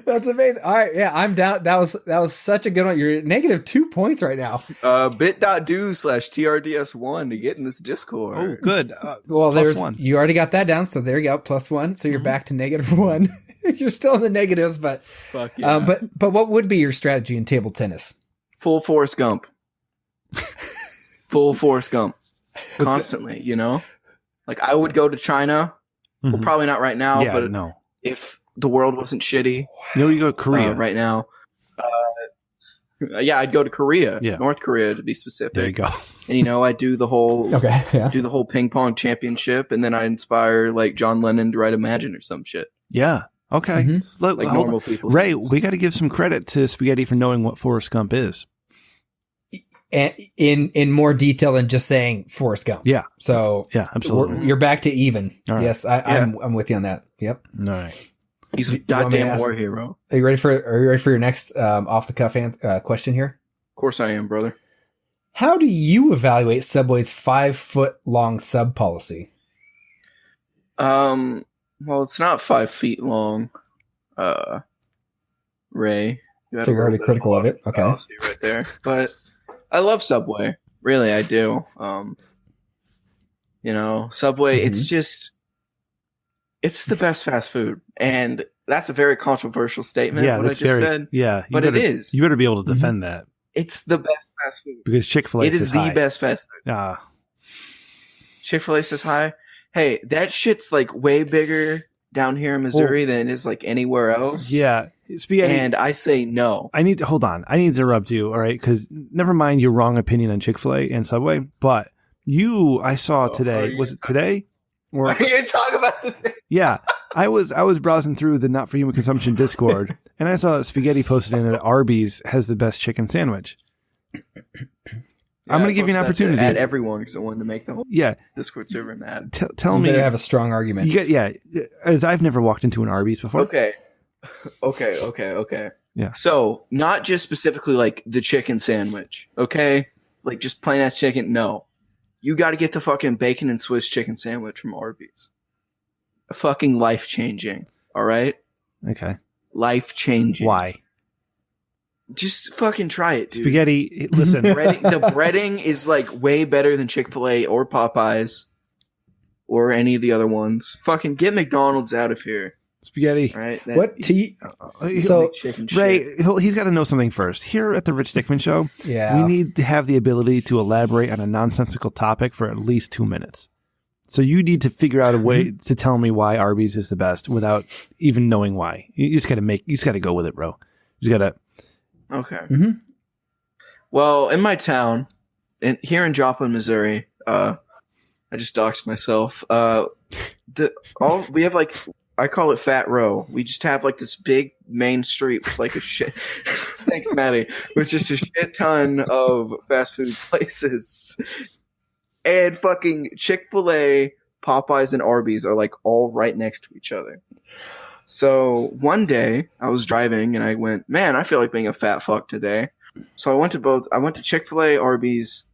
That's amazing. All right, yeah, I'm down. That was such a good one. You're -2 points right now. bit.do/TRDS1 to get in this Discord. Oh, good. Well, Plus one. you already got that down, so there you go, +1. So you're back to -1. You're still in the negatives, but Fuck yeah. but what would be your strategy in table tennis? Full Forrest Gump. Full Forrest Gump. Constantly, Like, I would go to China. Well, Mhm. probably not right now, Yeah, but no. if the world wasn't shitty You go to Korea. right now. Yeah, I'd go to Korea. Yeah. North Korea, to be specific. There you go. And, I'd do the whole... Okay, yeah. Do the whole ping pong championship, and then I inspire like John Lennon to write Imagine or some shit. Yeah. Okay. Mhm. Look, Like hold normal on. people. Ray, we got to give some credit to Spaghetti for knowing what Forrest Gump is. And in more detail than just saying Forrest Gump. Yeah. So Yeah, absolutely. you're back to even. All right. Yes, I'm with you on that. Yep. All right. He's a You want me to goddamn ask- war hero. Are you ready for your next off the cuff question here? Of course I am, brother. How do you evaluate Subway's 5-foot long sub policy? Well, it's not 5 feet long. Ray. You had So a you're already little bit critical of it. Okay. policy right there. But I love Subway. Really, I do. You know, Subway, it's the best fast food. And that's a very controversial statement. Yeah, what that's I just very, said, yeah. but it is. You better be able to defend that. It's the best fast food. Because Chick-fil-A It is the best fast food. Chick-fil-A says hi. Hey, that shit's like way bigger down here in Missouri than it is like anywhere else. Yeah. Spaghetti. And I say no. Hold on. I need to interrupt you, all right? Because never mind your wrong opinion on Chick-fil-A and Subway, but I saw today, was it today? Or, Are you going to talk about this? Yeah. I was browsing through the Not For Human Consumption Discord, and I saw that Spaghetti posted in that Arby's has the best chicken sandwich. I'm going to give you an opportunity. Add everyone because I wanted to make the whole Discord server mad. Tell me. You have a strong argument. As I've never walked into an Arby's before. Okay. Yeah. So, not just specifically like the chicken sandwich, okay? Like just plain ass chicken. No. You got to get the fucking bacon and Swiss chicken sandwich from Arby's. Fucking life changing. All right? Okay. Life changing. Why? Just fucking try it, dude. Spaghetti, listen. The breading is like way better than Chick-fil-A or Popeyes or any of the other ones. Fucking get McDonald's out of here. Spaghetti. Right? So, Ray, he's got to know something first. Here at the Rich Dickman Show, yeah, we need to have the ability to elaborate on a nonsensical topic for at least 2 minutes. So you need to figure out a way to tell me why Arby's is the best without even knowing why. You just got to go with it, bro. You just got to. Okay. Mm-hmm. Well, in my town, here in Joplin, Missouri, I just doxed myself. We have like, I call it Fat Row. We just have like this big main street with like a shit. Thanks, Maddie. With just a shit ton of fast food places, and fucking Chick-fil-A, Popeyes, and Arby's are like all right next to each other. So one day I was driving and I went, man, I feel like being a fat fuck today. So I went to both. I went to Chick-fil-A, Arby's,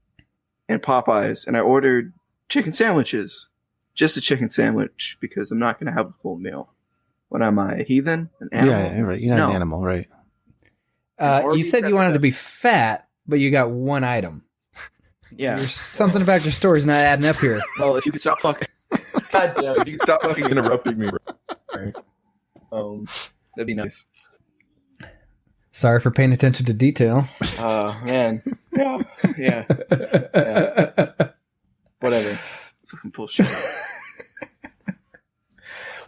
and Popeyes, and I ordered chicken sandwiches. Just a chicken sandwich because I'm not going to have a full meal. What am I, a heathen? An animal? Yeah, right. You're not an animal, right? You said you wanted to be fat, but you got one item. Yeah. There's something about your story's not adding up here. Well, if you could stop fucking. God damn, if you could stop fucking interrupting me. Right. That'd be nice. Sorry for paying attention to detail. Man. Yeah. Whatever. Fucking bullshit.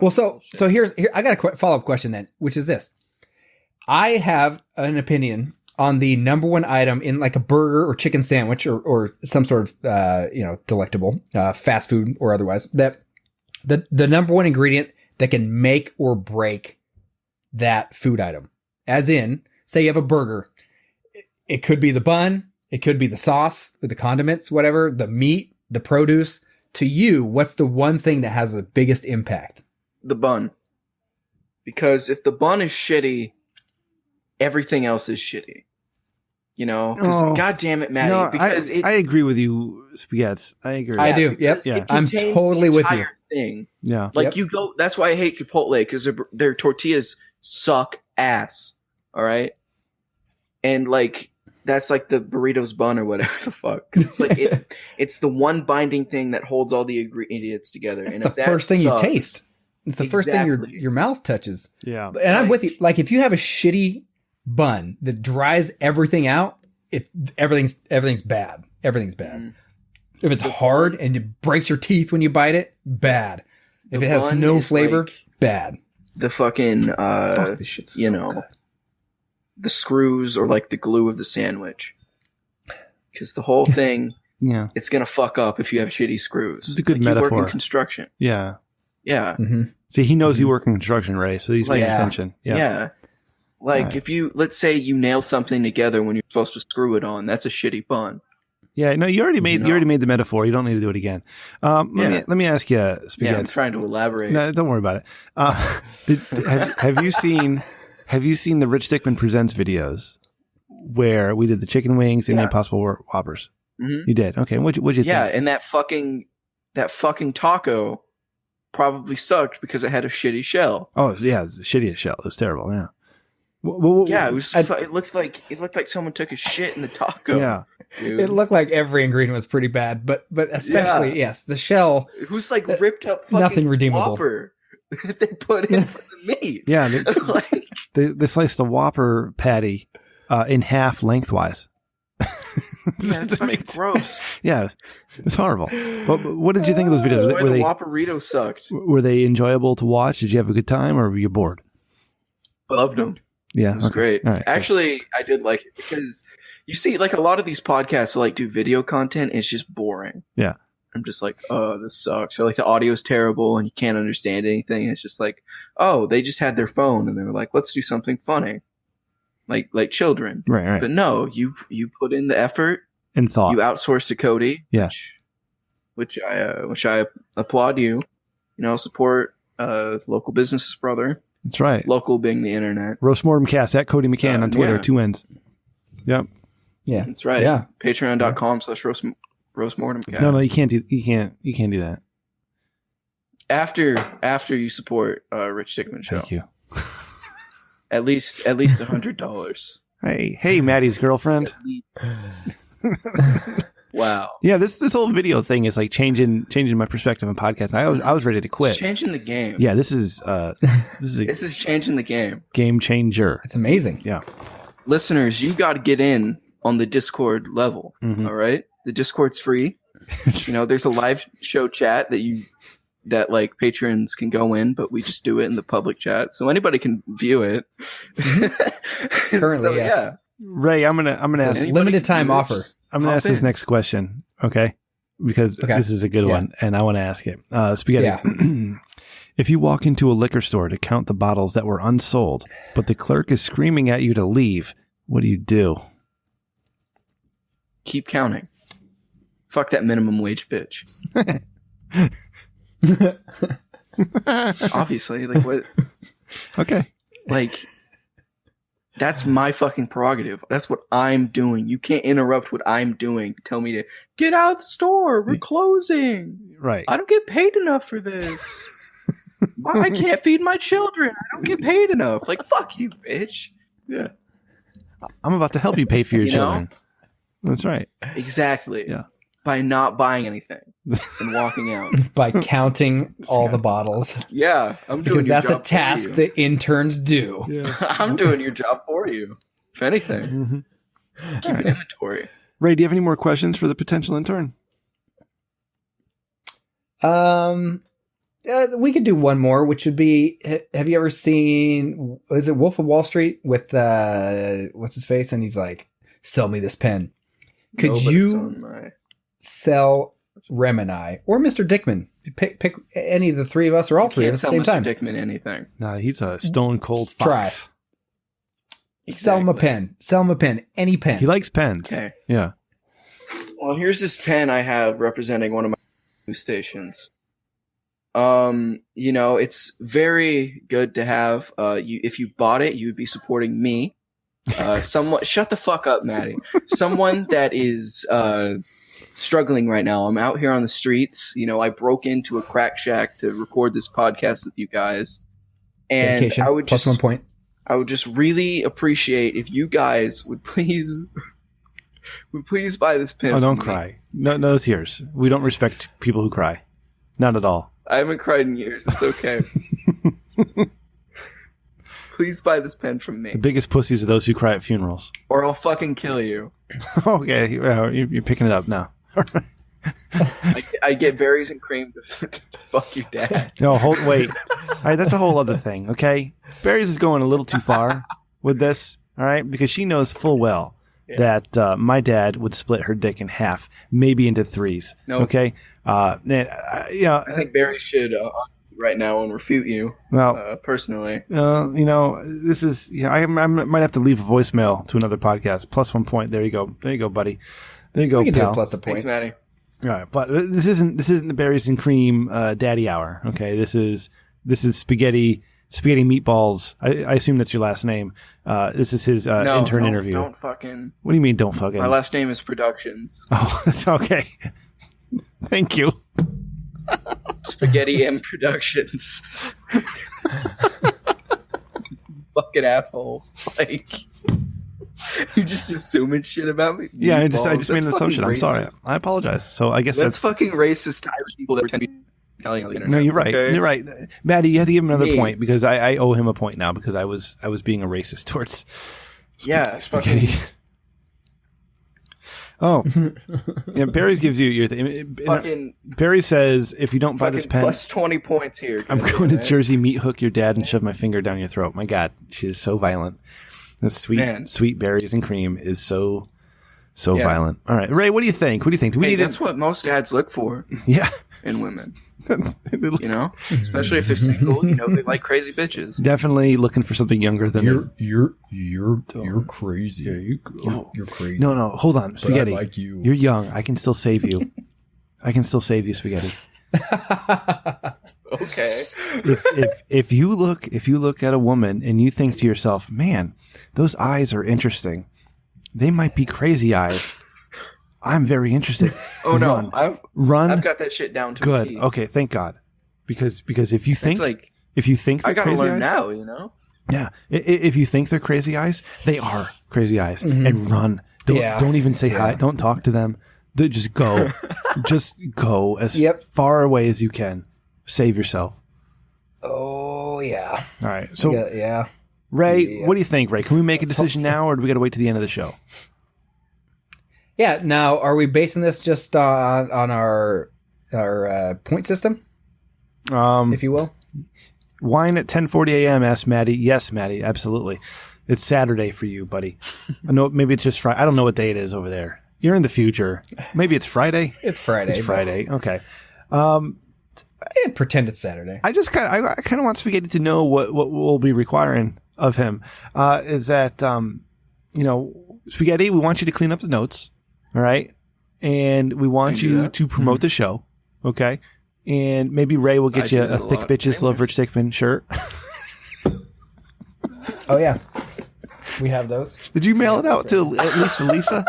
Well, so here I got a follow-up question then, which is this. I have an opinion on the number one item in like a burger or chicken sandwich or some sort of, delectable, fast food or otherwise, that the number one ingredient that can make or break that food item. As in, say you have a burger. It could be the bun. It could be the sauce, the condiments, whatever, the meat, the produce. To you, what's the one thing that has the biggest impact? The bun. Because if the bun is shitty, everything else is shitty. You know? Because God damn it, Maddie. No, because I agree with you, Spaghetti. I agree. I do. Yep. Yeah. I'm totally with you. Thing. Yeah. Like you go, that's why I hate Chipotle, because their tortillas suck ass. All right. And like, that's like the burritos bun or whatever the fuck. It's like it's the one binding thing that holds all the ingredients together. It's and the if that first thing sucks, you taste. It's the first thing your mouth touches. Yeah. And I'm with you. Like if you have a shitty bun that dries everything out, everything's bad. Everything's bad. Mm. If it's hard and it breaks your teeth when you bite it, bad. If it has no flavor, like bad. The fucking this shit's so good. The screws or like the glue of the sandwich. Because the whole thing, it's gonna fuck up if you have shitty screws. It's a good like metaphor. You work in construction. Yeah. Yeah. Mm-hmm. See, he knows you work in construction, Ray, so he's paying attention. Yeah. Yeah. Like if you, let's say you nail something together when you're supposed to screw it on, that's a shitty bun. Yeah, no, you already made the metaphor. You don't need to do it again. Let me ask you, Spaghetti. Yeah, I'm trying to elaborate. No, don't worry about it. Have you seen the Rich Dickman Presents videos where we did the chicken wings and the Impossible Whoppers? Mm-hmm. You did. Okay, what'd you think? Yeah, and that fucking taco probably sucked because it had a shitty shell. Oh, yeah, it was the shittiest shell. It was terrible. Yeah. Yeah, it looked like someone took a shit in the taco. Yeah. Dude. It looked like every ingredient was pretty bad, but especially yes, the shell. It was like ripped up fucking Nothing redeemable. Whopper that they put in for the meat. Yeah, Like, they sliced the Whopper patty in half lengthwise. yeah, it's fucking gross. Yeah, it's horrible. But what did you think of those videos? That's why the Whopperito sucked. Were they enjoyable to watch? Did you have a good time, or were you bored? Loved them. Yeah, It was great. All right, Actually, I did like it because you see, like a lot of these podcasts like do video content. It's just boring. Yeah. I'm just like, oh, this sucks. So like the audio's terrible and you can't understand anything. It's just like, oh, they just had their phone and they were like, let's do something funny, like children. Right. But no, you put in the effort. And thought. You outsourced to Cody. Yeah. Which I applaud you. You know, support local businesses, brother. That's right. Local being the internet. Roast Mortem Cast at Cody McCann on Twitter. Yeah. 2 N's. Yep. Yeah, That's right. Yeah. Patreon.com/roastmortemcast. No, you can't do that. After you support Rich Dickman show. Thank you. At least $100. Hey, Maddie's girlfriend. Wow. Yeah, this whole video thing is like changing my perspective on podcasts. I was ready to quit. It's changing the game. Yeah, this is a This is changing the game. game changer. it's amazing. Yeah. Listeners, you got to get in on the Discord level. Mhm. All right? The Discord's free. You know, there's a live show chat that like patrons can go in, but we just do it in the public chat, so anybody can view it. Currently, yes. Yeah. Ray, I'm gonna ask. Anybody Limited can time do it, offer. just I'm gonna hop ask this in. next question, okay? Because Okay. this is a good Yeah. one, and I want to ask it. Spaghetti. Yeah. If you walk into a liquor store to count the bottles that were unsold, but the clerk is screaming at you to leave, what do you do? Keep counting. Fuck that minimum wage bitch. Obviously, like what? Okay. Like, that's my fucking prerogative. That's what I'm doing. You can't interrupt what I'm doing. Tell me to get out of the store. We're closing. Right. I don't get paid enough for this. I can't feed my children. I don't get paid enough. Like, fuck you, bitch. Yeah. I'm about to help you pay for your You know? children. That's right. Exactly. Yeah. By not buying anything and walking out. By counting all the bottles, Yeah, I'm doing because your that's a job for task you. that interns do. Yeah. I'm doing your job for you. If anything, Mhm. keep an inventory. Ray, do you have any more questions for the potential intern? We could do one more, which would be: have you ever seen? Is it Wolf of Wall Street with what's his face? And he's like, "Sell me this pen." Could No, but it's you on my- sell Rem and I, or Mr. Dickman? Pick any of the three of us, or all three at Can't the sell same Mr. time. Dickman anything. Nah, he's a stone cold Try. fox. Sell him a Exactly. pen. Sell him a pen. Any pen. He likes pens. Okay. Yeah. Well, here's this pen I have representing one of my news stations. You know, it's very good to have. If you bought it, you would be supporting me. Someone, shut the fuck up, Maddie. Someone that is struggling right now. I'm out here on the streets. You know, I broke into a crack shack to record this podcast with you guys, and Dedication. I would Plus just 1 point. I would just really appreciate if you guys would please buy this pen. Oh, don't for me. cry. No tears. We don't respect people who cry. Not at all. I haven't cried in years. It's okay. Please buy this pen from me, The biggest pussies are those who cry at funerals. or I'll fucking kill you. Okay, well, you're picking it up now. I get berries and cream to fuck your dad. No, wait. All right, that's a whole other thing, okay? Barry's is going a little too far with this, all right? Because she knows full well that my dad would split her dick in half, maybe into threes, Nope. okay? I think Barry should right now and refute you Well, personally. this is, I might have to leave a voicemail to another podcast. Plus 1 point. There you go. There you go, buddy. There you go, We can do pal. it plus a Thanks, point. Maddie. All right, but this isn't the berries and cream daddy hour. Okay, this is spaghetti meatballs. I assume that's your last name. This is his No, intern don't- interview. Don't fucking. What do you mean? Don't fucking? My last name is Productions. Oh, that's okay. Thank you. Spaghetti M Productions. fucking asshole. Like, you just assuming shit about me. Yeah, I just That's made an assumption. I'm fucking sorry. racist. I apologize. So I guess That's fucking racist to Irish people that pretend to be Italian on the internet. no, you're right. okay? You're right, Maddie. You have to give him another Me. point because I owe him a point now because I was being a racist towards spaghetti. Oh, yeah. Barry's gives you your thing. Fucking, Barry says if you don't buy this fucking pen, plus 20 points here. I'm going to Jersey meat hook your dad and shove my finger down your throat. My God, she is so violent. The sweet berries and cream is so violent. All right, Ray, what do you think? What do you think? Do we need that's what most dads look for Yeah, in women. You know, especially if they're single. You know, they like crazy bitches. definitely looking for something younger than You're crazy. You're crazy. No, hold on, Spaghetti. I like you. You're young. I can still save you. I can still save you, Spaghetti. Okay. If you look at a woman and you think to yourself, man, those eyes are interesting. They might be crazy eyes. I'm very interested. Oh no, Run. I've got that shit down to a Good. T. Okay, thank God. Because if you think It's like they're I gotta crazy learn eyes, now. You know. yeah. If you think they're crazy eyes, they are crazy eyes, and run. Don't even say hi. Don't talk to them. Just go. Just go as far away as you can. Save yourself. Oh yeah. All right. So yeah. Ray, what do you think, Ray? Can we make a decision now, or do we got to wait to the end of the show? Yeah. Now, are we basing this just on our point system, if you will? Wine at 10:40 a.m. Asked Maddie. Yes, Maddie, absolutely. It's Saturday for you, buddy. I know maybe it's just Friday. I don't know what day it is over there. You're in the future. Maybe it's Friday. It's Friday. It's Friday. Okay. Pretend it's Saturday. I kind of want Spaghetti to know what we'll be requiring of him. Is that Spaghetti? We want you to clean up the notes. All right, and we want you to promote the show. Okay, and maybe Ray will get you a thick bitches love Rich Sickman shirt. Oh yeah, we have those. Did you mail it out to at least to Lisa?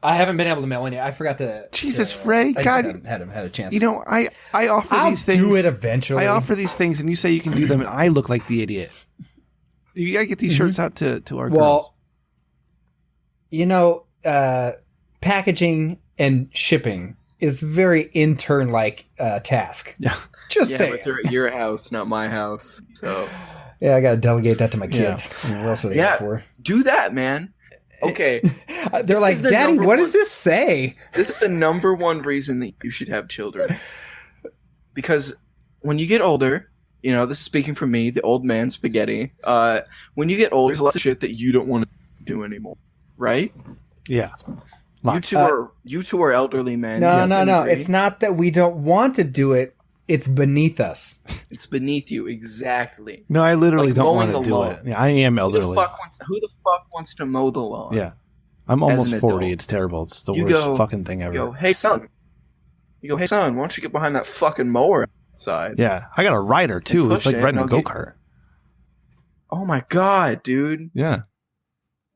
I haven't been able to mail any. I forgot to. Jesus, Ray, I God, just haven't had a chance. You know, I offer I'll these things. do it eventually. I offer these things, and you say you can do them, and I look like the idiot. You gotta get these shirts out to our girls. You know, packaging and shipping is very intern-like task. Yeah. Just saying. But they're at your house, not my house. So yeah, I got to delegate that to my kids. What else are they there for? Do that, man. Okay. They're like, Daddy, what does this say? This is the number one reason that you should have children. Because when you get older, you know, this is speaking from me, the old man Spaghetti. When you get older, there's lots of shit that you don't want to do anymore, right? Yeah. You two are elderly men. No. It's not that we don't want to do it. It's beneath us. It's beneath you, exactly. No, I literally Like don't want mowing to the do lawn. it. Yeah, I am elderly. Who the fuck wants to mow the lawn? Yeah. I'm almost an 40. adult? It's terrible. It's the You worst go- fucking thing ever. You go, hey son, why don't you get behind that fucking mower outside? Yeah. I got a rider, too. push It's like it, riding a and I'll go-kart. Oh my god, dude. Yeah.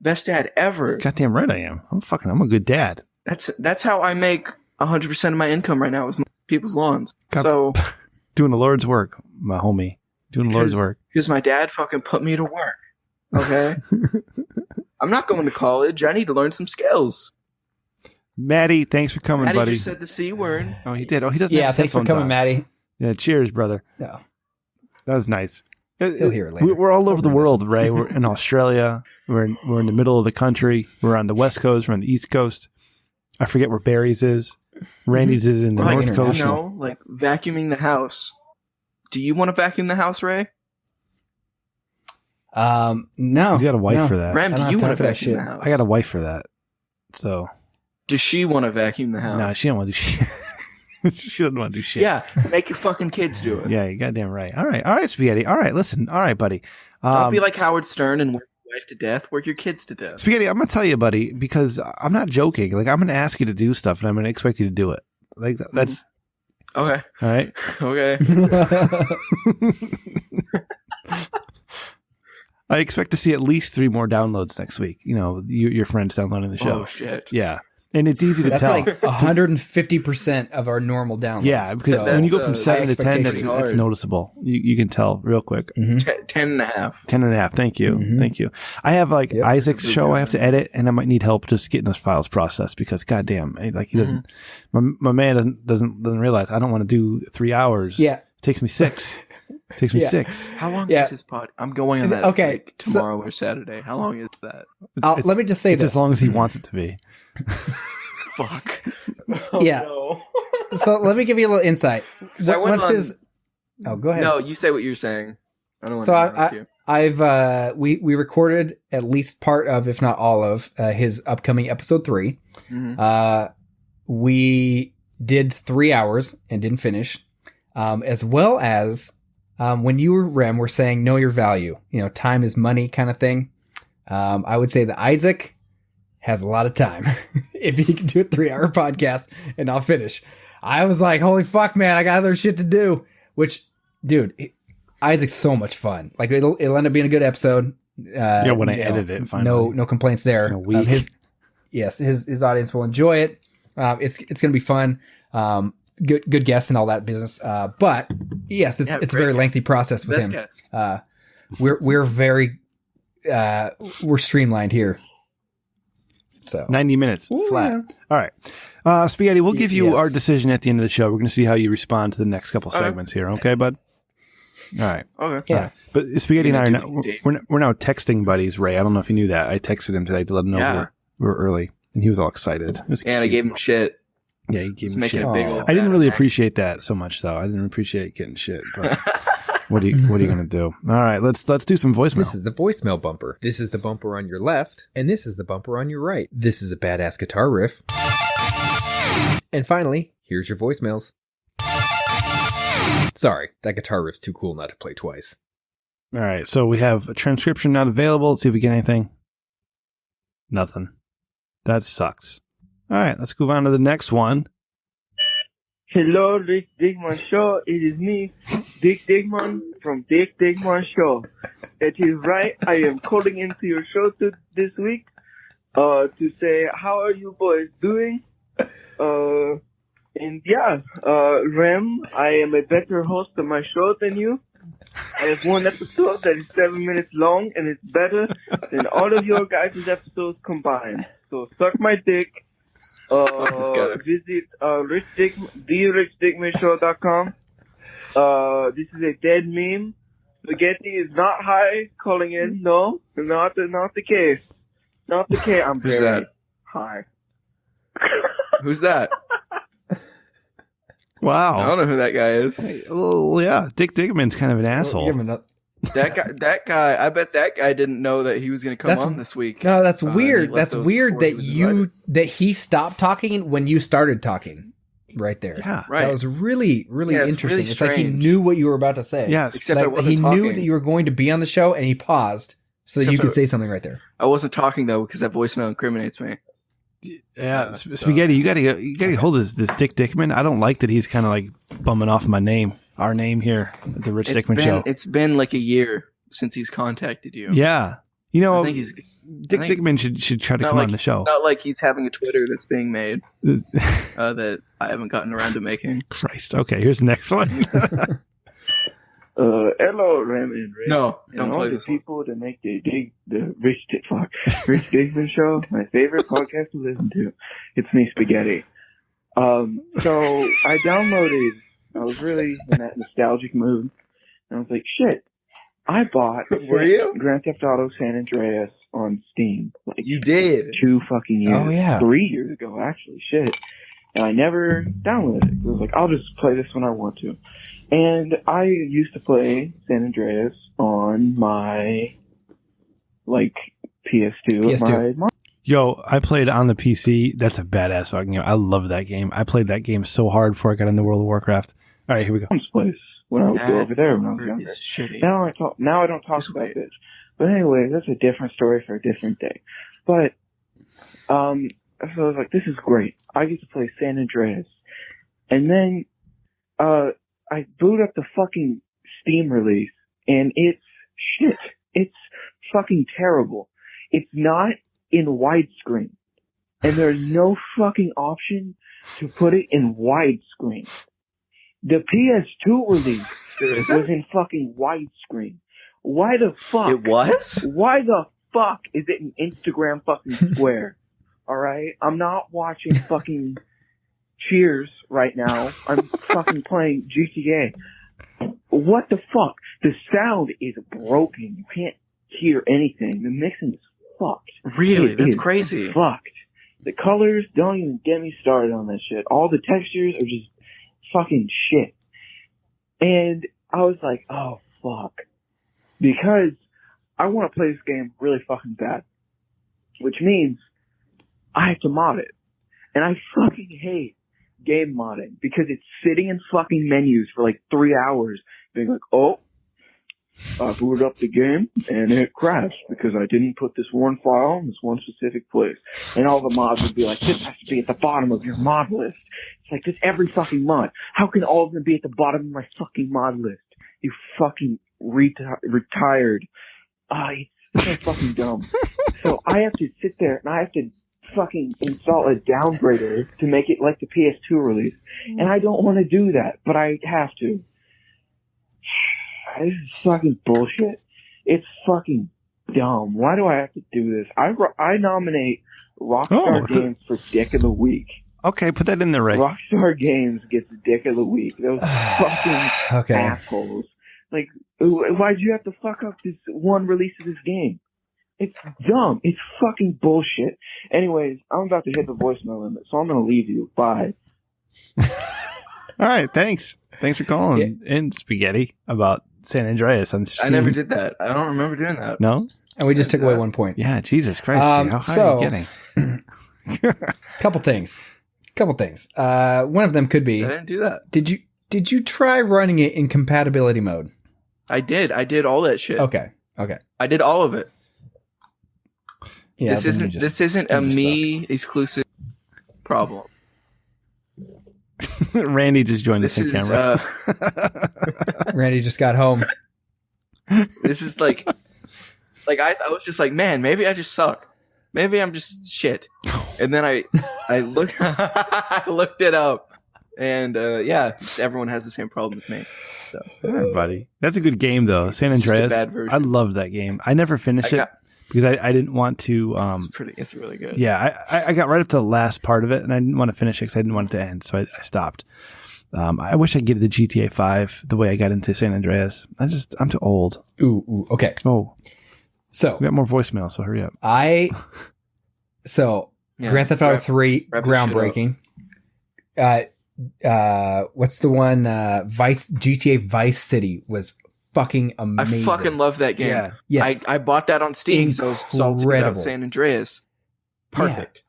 Best dad ever. Goddamn right I am. I'm a good dad. That's how I make 100% of my income right now is people's lawns. God. So Doing the Lord's work, my homie. Doing the Lord's work. because my dad fucking put me to work. Okay? I'm not going to college. I need to learn some skills. Maddie, thanks for coming, Maddie buddy. just said the C word. Oh, he did. Oh, he doesn't Yeah, have his thanks for headphones coming, on. Maddie. Yeah, cheers, brother. No. That was nice. He'll hear it later. We're all over the world, Ray. We're in Australia. We're in the middle of the country. We're on the West Coast. We're on the East Coast. I forget where Barry's is. Randy's is in the Like, North Coast. you know, like vacuuming the house. Do you want to vacuum the house, Ray? No. He's got a wife for that. Ram, I don't do have you time want to for that vacuum the shit. house? I got a wife for that. So, Does she want to vacuum the house? no, she don't want to do shit. She doesn't want to do shit. Yeah, make your fucking kids do it. Yeah, you're goddamn right. All right, Spaghetti. All right, listen. All right, buddy. Don't be like Howard Stern and work your wife to death. Work your kids to death. Spaghetti, I'm going to tell you, buddy, because I'm not joking. Like, I'm going to ask you to do stuff, and I'm going to expect you to do it. Like, that's... Okay. All right? Okay. I expect to see at least 3 more downloads next week. You know, your friends downloading the show. Oh shit. Yeah. And it's easy to That's tell. like 150% of our normal downloads. Yeah, because when you go from 7 to 10, expectations. that's noticeable. You can tell real quick. 10.5. 10.5. Thank you. Thank you. I have like Isaac's show I have to edit, and I might need help just getting those files processed because goddamn, like he doesn't, my man doesn't realize I don't want to do 3 hours. Yeah. It takes me 6. It takes me 6. How long is this pod? I'm going on that like, tomorrow or Saturday. How long is that? Let me just say it's this. as long as he wants it to be. Fuck. Yeah. No. So let me give you a little insight. What's his? Oh, go ahead. No, you say what you're saying. I don't want So to interrupt you. I've we recorded at least part of, if not all of, his upcoming episode 3. We did 3 hours and didn't finish, as well as when you, Rem, were saying know your value. You know, time is money kind of thing. I would say that Isaac has a lot of time. If he can do a 3-hour podcast and I'll finish. I was like, holy fuck, man, I got other shit to do. Which, dude, Isaac's so much fun. Like it'll end up being a good episode. When I edit it, finally. No complaints there. His audience will enjoy it. It's gonna be fun. Good guests and all that business. But yes, it's a very lengthy process with him. Guest. We're very we're streamlined here. So 90 minutes flat. Yeah. All right. Spaghetti, we'll give you our decision at the end of the show. We're going to see how you respond to the next couple segments here. Okay, bud? All right. Okay. Yeah. But Spaghetti and I we're now texting buddies, Ray. I don't know if you knew that. I texted him today to let him know we were early, and he was all excited. I gave him shit. Yeah, he gave me shit. I didn't really appreciate that so much, though. I didn't appreciate getting shit. But what are you going to do? All right, let's do some voicemail. This is the voicemail bumper. This is the bumper on your left, and this is the bumper on your right. This is a badass guitar riff. And finally, here's your voicemails. Sorry, that guitar riff's too cool not to play twice. All right, so we have a transcription not available. Let's see if we get anything. Nothing. That sucks. All right, let's move on to the next one. Hello, Rick Digman Show. It is me, Dick Digman from Dick Digman Show. It is right. I am calling into your show this week to say, how are you boys doing? Rem, I am a better host of my show than you. I have one episode that is 7 minutes long, and it's better than all of your guys' episodes combined. So suck my dick. Visit TheRichDickmanShow.com. This is a dead meme. Spaghetti is not high. Calling in, no, not the case. Not the case. I'm Who's very that? high. Who's that? Wow. I don't know who that guy is. Well, yeah, Dick Digman's kind of an asshole. That guy. I bet that guy didn't know that he was going to come on this week. No, that's weird. That's weird that he stopped talking when you started talking. Right there. Yeah, right. That was really interesting. Really it's like he knew what you were about to say. Yes, except like, I wasn't he talking. knew that you were going to be on the show, and he paused so that you could say something right there. I wasn't talking though because that voicemail incriminates me. Yeah, Spaghetti, you gotta hold this Dick Dickman. I don't like that he's kind of like bumming off our name here at the Rich Dickman Show. It's been like a year since he's contacted you. Yeah, you know, I think Dick Dickman should try to come on the show. It's not like he's having a Twitter that's being made that I haven't gotten around to making. Christ. Okay, here's the next one. Hello, Ram and Rick. No, and don't all play the this one. people that make the Rich Digman Show, my favorite podcast to listen to. It's me, Spaghetti. So I downloaded. I was really in that nostalgic mood, and I was like, "Shit, I bought Were you? Grand Theft Auto San Andreas on Steam. Like You did. 2 fucking years. Oh, yeah. 3 years ago, actually. Shit. And I never downloaded it. I was like, I'll just play this when I want to. And I used to play San Andreas on my, like, PS2. Yo, I played on the PC. That's a badass fucking game. I love that game. I played that game so hard before I got into World of Warcraft. All right, here we go. Place when I would go over there when I was younger. Shitty. Now I don't talk about this. But anyway, that's a different story for a different day. But, so I was like, this is great. I get to play San Andreas. And then, I boot up the fucking Steam release, and it's shit. It's fucking terrible. It's not in widescreen. and there's no fucking option to put it in widescreen. The PS2 release was in fucking widescreen. Why the fuck? It was? Why the fuck is it in Instagram fucking square? Alright? I'm not watching fucking Cheers right now. I'm fucking playing GTA. What the fuck? The sound is broken. You can't hear anything. The mixing is fucked. Really? It That's is crazy. fucked. The colors, don't even get me started on that shit. All the textures are just fucking shit. And I was like, oh fuck. Because I want to play this game really fucking bad. Which means I have to mod it. And I fucking hate game modding because it's sitting in fucking menus for like 3 hours being like, oh, I booted up the game and it crashed because I didn't put this one file in this one specific place. And all the mods would be like, this has to be at the bottom of your mod list. It's like, this every fucking mod. How can all of them be at the bottom of my fucking mod list? You fucking retired. It's so fucking dumb. So I have to sit there and I have to fucking install a downgrader to make it like the PS2 release. And I don't want to do that, but I have to. This is fucking bullshit. It's fucking dumb. Why do I have to do this? I nominate Rockstar Games for Dick of the Week. Okay, put that in there, Ray. Rockstar Games gets Dick of the Week. Those fucking assholes. Like, why'd you have to fuck up this one release of this game? It's dumb. It's fucking bullshit. Anyways, I'm about to hit the voicemail limit, so I'm going to leave you. Bye. All right, thanks. Thanks for calling in, Spaghetti, about San Andreas. I never did that. I don't remember doing that. No? And we just took away 1 point. Yeah, Jesus Christ. How high are you getting? Couple things. One of them could be. I didn't do that. Did you try running it in compatibility mode? I did. I did all that shit. Okay. I did all of it. Yeah, this isn't a me exclusive problem. Randy just joined us on camera. Randy just got home. This is like I was just like, man, maybe I just suck. Maybe I'm just shit. And then I looked I looked it up, and everyone has the same problem as me. So, buddy, that's a good game though. San Andreas. I love that game. I never finished it because I didn't want to. It's really good. Yeah, I got right up to the last part of it, and I didn't want to finish it because I didn't want it to end, so I stopped. I wish I could get into GTA 5 the way I got into San Andreas. I'm too old. Ooh, okay. Oh, so we got more voicemail, so hurry up. Grand Theft Auto 3, groundbreaking. What's the one? GTA Vice City was fucking amazing. I fucking love that game. Yeah. Yes. I bought that on Steam because I was salty about San Andreas. Perfect.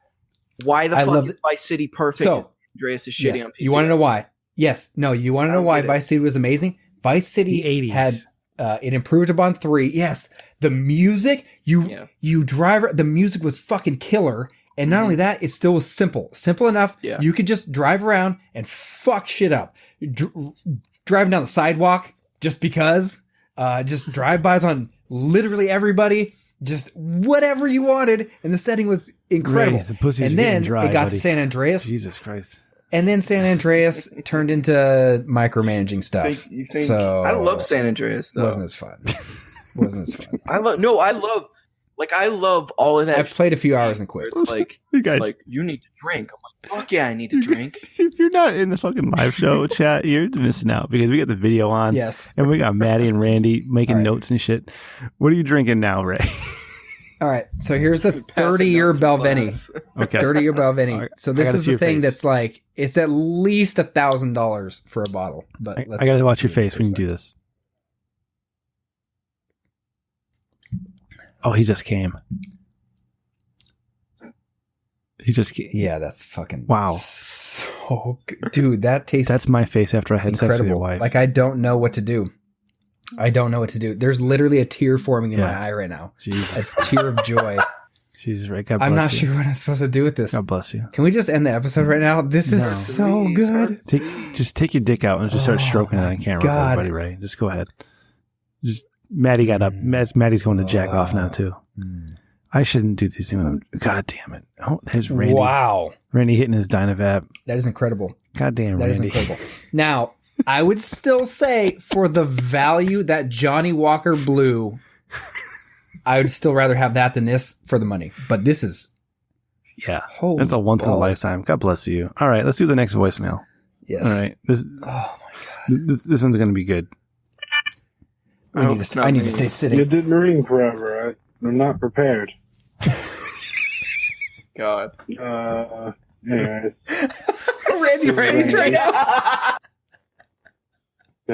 Yeah. Why the fuck is Vice City perfect? So, Andreas is shitty on PC. You want to know why? Yes. No, you want to know why Vice City was amazing? Vice City had it improved upon 3. Yes. The music, you drive, the music was fucking killer. And not only that, it still was simple. Simple enough. Yeah. You could just drive around and fuck shit up. Driving down the sidewalk just because. Just drive-bys on literally everybody. Just whatever you wanted. And the setting was incredible. Ray, and then dry, it got buddy. to San Andreas. Jesus Christ. And then San Andreas turned into micromanaging stuff. So I love San Andreas though. Wasn't as fun. I love all of that. I played a few hours and quit. It's like, you need to drink. I'm like, fuck yeah, I need to drink. If you're not in the fucking live show chat, you're missing out because we got the video on. Yes. And we got Maddie and Randy making notes and shit. What are you drinking now, Ray? All right. So here's the 30-year Balvenie. Okay. 30-year Balvenie. Right. So this is the thing that's like, it's at least $1,000 for a bottle. But I got to watch your face when you do this. Oh, he just came. Yeah, that's fucking wow. So good. Dude, that tastes That's my face after I had incredible. sex with your wife. Like, I don't know what to do. There's literally a tear forming in my eye right now. Jesus. A tear of joy. Jesus, right? God bless I'm not you. sure what I'm supposed to do with this. God bless you. Can we just end the episode right now? This is so good. Just take your dick out and just start stroking it on camera for everybody, Ray. Just go ahead. Maddie got up. Maddie's going to jack off now too. I shouldn't do these things. God damn it. Oh, there's Randy. Wow. Randy hitting his Dynavap. That is incredible. God damn, That is Randy. incredible. Now, I would still say for the value that Johnny Walker blew, I would still rather have that than this for the money. But this is Yeah. holy That's a once in a balls. lifetime. God bless you. All right, let's do the next voicemail. Yes. All right. This this one's going to be good. I need to stay You sitting. didn't ring forever. I'm not prepared. God. Anyways. Randy's face right now.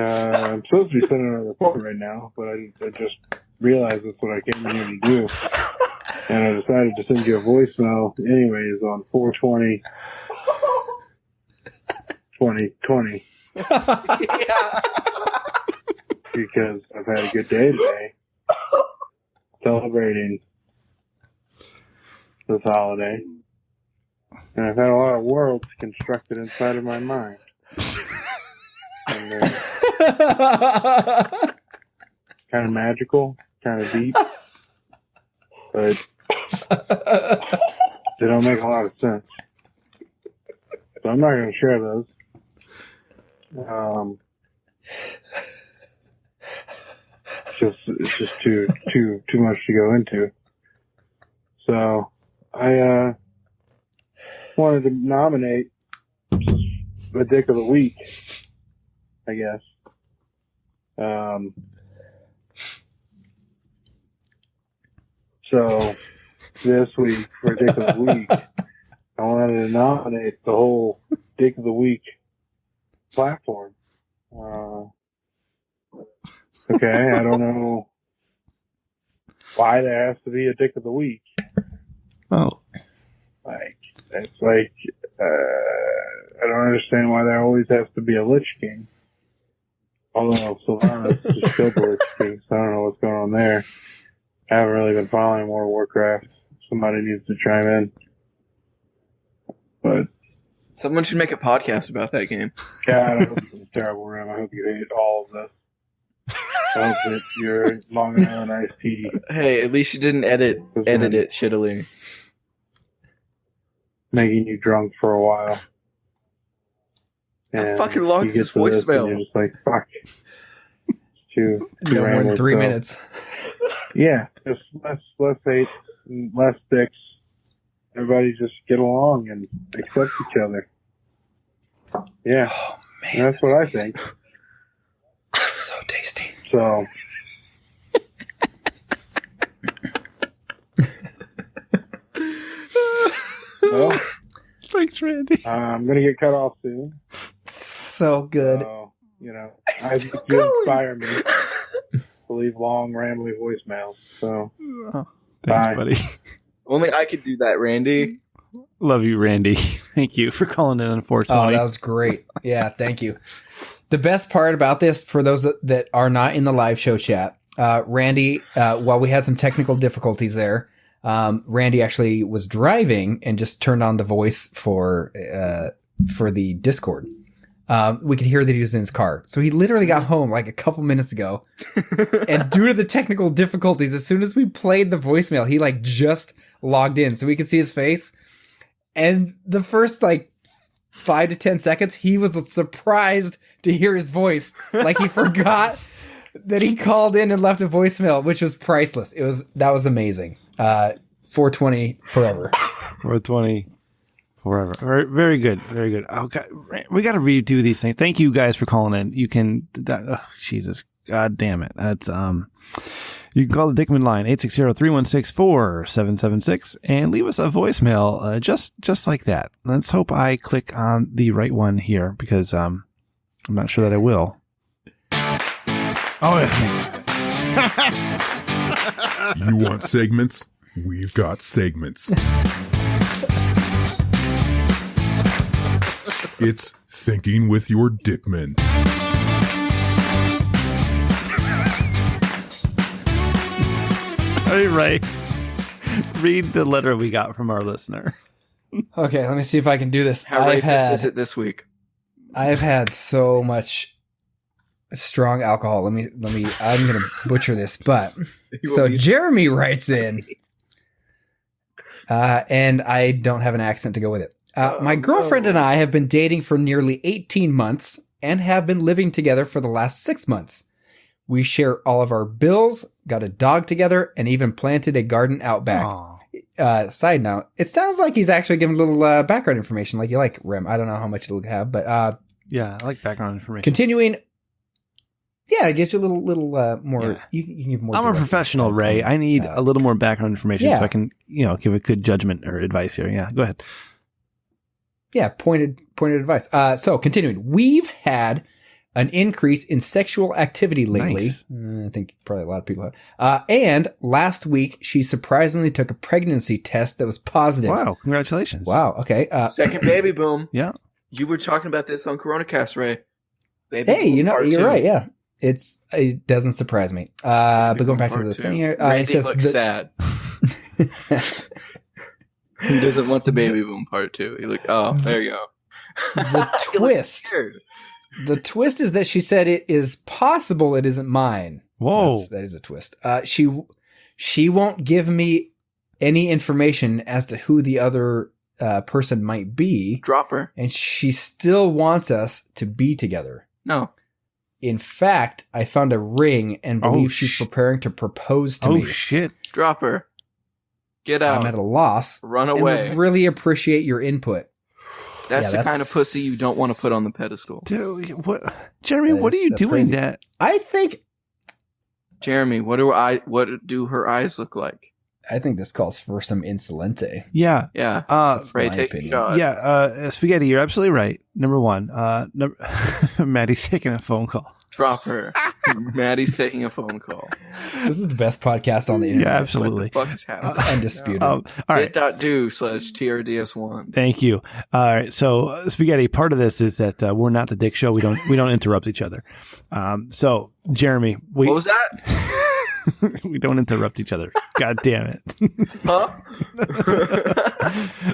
I'm supposed to be sending a report right now, but I just realized that's what I came here to do. And I decided to send you a voicemail anyways on 4/20/2020. Because I've had a good day today. Celebrating this holiday. And I've had a lot of worlds constructed inside of my mind. And they're kind of magical, kind of deep, but they don't make a lot of sense. So I'm not going to share those. It's just too much to go into. So I wanted to nominate the Dick of the Week, I guess. So this week for Dick of the Week, I wanted to nominate the whole Dick of the Week platform. Okay, I don't know why there has to be a Dick of the Week. Oh. It's like, I don't understand why there always has to be a Lich King. Although Sylvanas just killed the Lich King, so I don't know what's going on there. I haven't really been following World of Warcraft. Somebody needs to chime in. But Someone should make a podcast about that game. God, I hope it's a terrible room. I hope you hate all of this. I hope that you're Long Island iced tea. Hey, at least you didn't edit it shittily. Making you drunk for a while. How fucking long you is get this to and voicemail? You're just like, fuck. It's too No more than rambling, 3 so- minutes. Yeah, just less hate, less dicks. Everybody just get along and accept each other. Yeah, Oh, man, that's what I amazing. think. So tasty. So, well, Thanks, Randy. I'm gonna get cut off soon. So good. So, I think you inspire me to leave long, rambling voicemails. So, Thanks, Bye. buddy. Only I could do that, Randy. Love you, Randy. Thank you for calling in on 420. Oh, that was great. Yeah, thank you. The best part about this, for those that are not in the live show chat, Randy, while we had some technical difficulties there, Randy actually was driving and just turned on the voice for the Discord. We could hear that he was in his car. So he literally got home like a couple minutes ago. And due to the technical difficulties, as soon as we played the voicemail, he like just logged in so we could see his face. And the first like 5 to 10 seconds, he was surprised to hear his voice. Like he forgot that he called in and left a voicemail, which was priceless. That was amazing. 420 forever. 420 forever. Very, very good. Very good. Oh, God. We got to redo these things. Thank you guys for calling in. You can, Jesus, God damn it. That's, you can call the Dickman line, 860-316-4776, and leave us a voicemail, just like that. Let's hope I click on the right one here, because, I'm not sure that I will. Oh, You want segments? We've got segments. It's Thinking with Your Dickman. All right. Read the letter we got from our listener. Okay, let me see if I can do this. How racist is it this week? I've had so much strong alcohol. I'm going to butcher this, but so Jeremy writes in, And I don't have an accent to go with it. My girlfriend and I have been dating for nearly 18 months and have been living together for the last 6 months. We share all of our bills, got a dog together, and even planted a garden out back. Side note, it sounds like he's actually giving a little background information like you like, Rem. I don't know how much it'll have, but Yeah, I like background information. continuing. Yeah, it gives you a little more. Yeah. You can give more. I'm a direct professional, info. Ray. I need a little more background information Yeah. so I can, give a good judgment or advice here. Yeah, go ahead. Yeah, pointed advice. So continuing, we've had an increase in sexual activity lately. Nice. I think probably a lot of people have. And last week, she surprisingly took a pregnancy test that was positive. Wow, congratulations. Wow. Okay. Second baby boom. Yeah. You were talking about this on CoronaCast, Ray. Baby Hey, boom part you're 2. right. Yeah. It doesn't surprise me. But going back to Part the 2. thing here, it Randy says looks sad. He doesn't want the baby boom part 2. He looked. Oh, there you go. the He looks twist. scared. The twist is that she said it is possible it isn't mine. Whoa. That is a twist. She won't give me any information as to who the other person might be, Drop her. and she still wants us to be together. No. In fact, I found a ring and believe she's preparing to propose to me. Oh, shit. Drop her. Get out. I'm at a loss. Run and away. would really appreciate your input. That's the kind of pussy you don't want to put on the pedestal. Dude, what? Jeremy, what are you That's doing crazy. that? I think Jeremy, what do her eyes look like? this calls for some insolente. Yeah. Yeah. That's Ray, my take a opinion. shot. Yeah, Spaghetti, you're absolutely right. Number one. Maddie's taking a phone call. Drop her. Maddie's taking a phone call. This is the best podcast on the internet. Yeah, absolutely. What the fuck is happening? It's undisputed. All right. Bit.do/TRDS1. Thank you. All right. So, Spaghetti, part of this is that we're not the dick show. We don't interrupt each other. So, Jeremy, What was that? we don't interrupt each other. God damn it. Huh?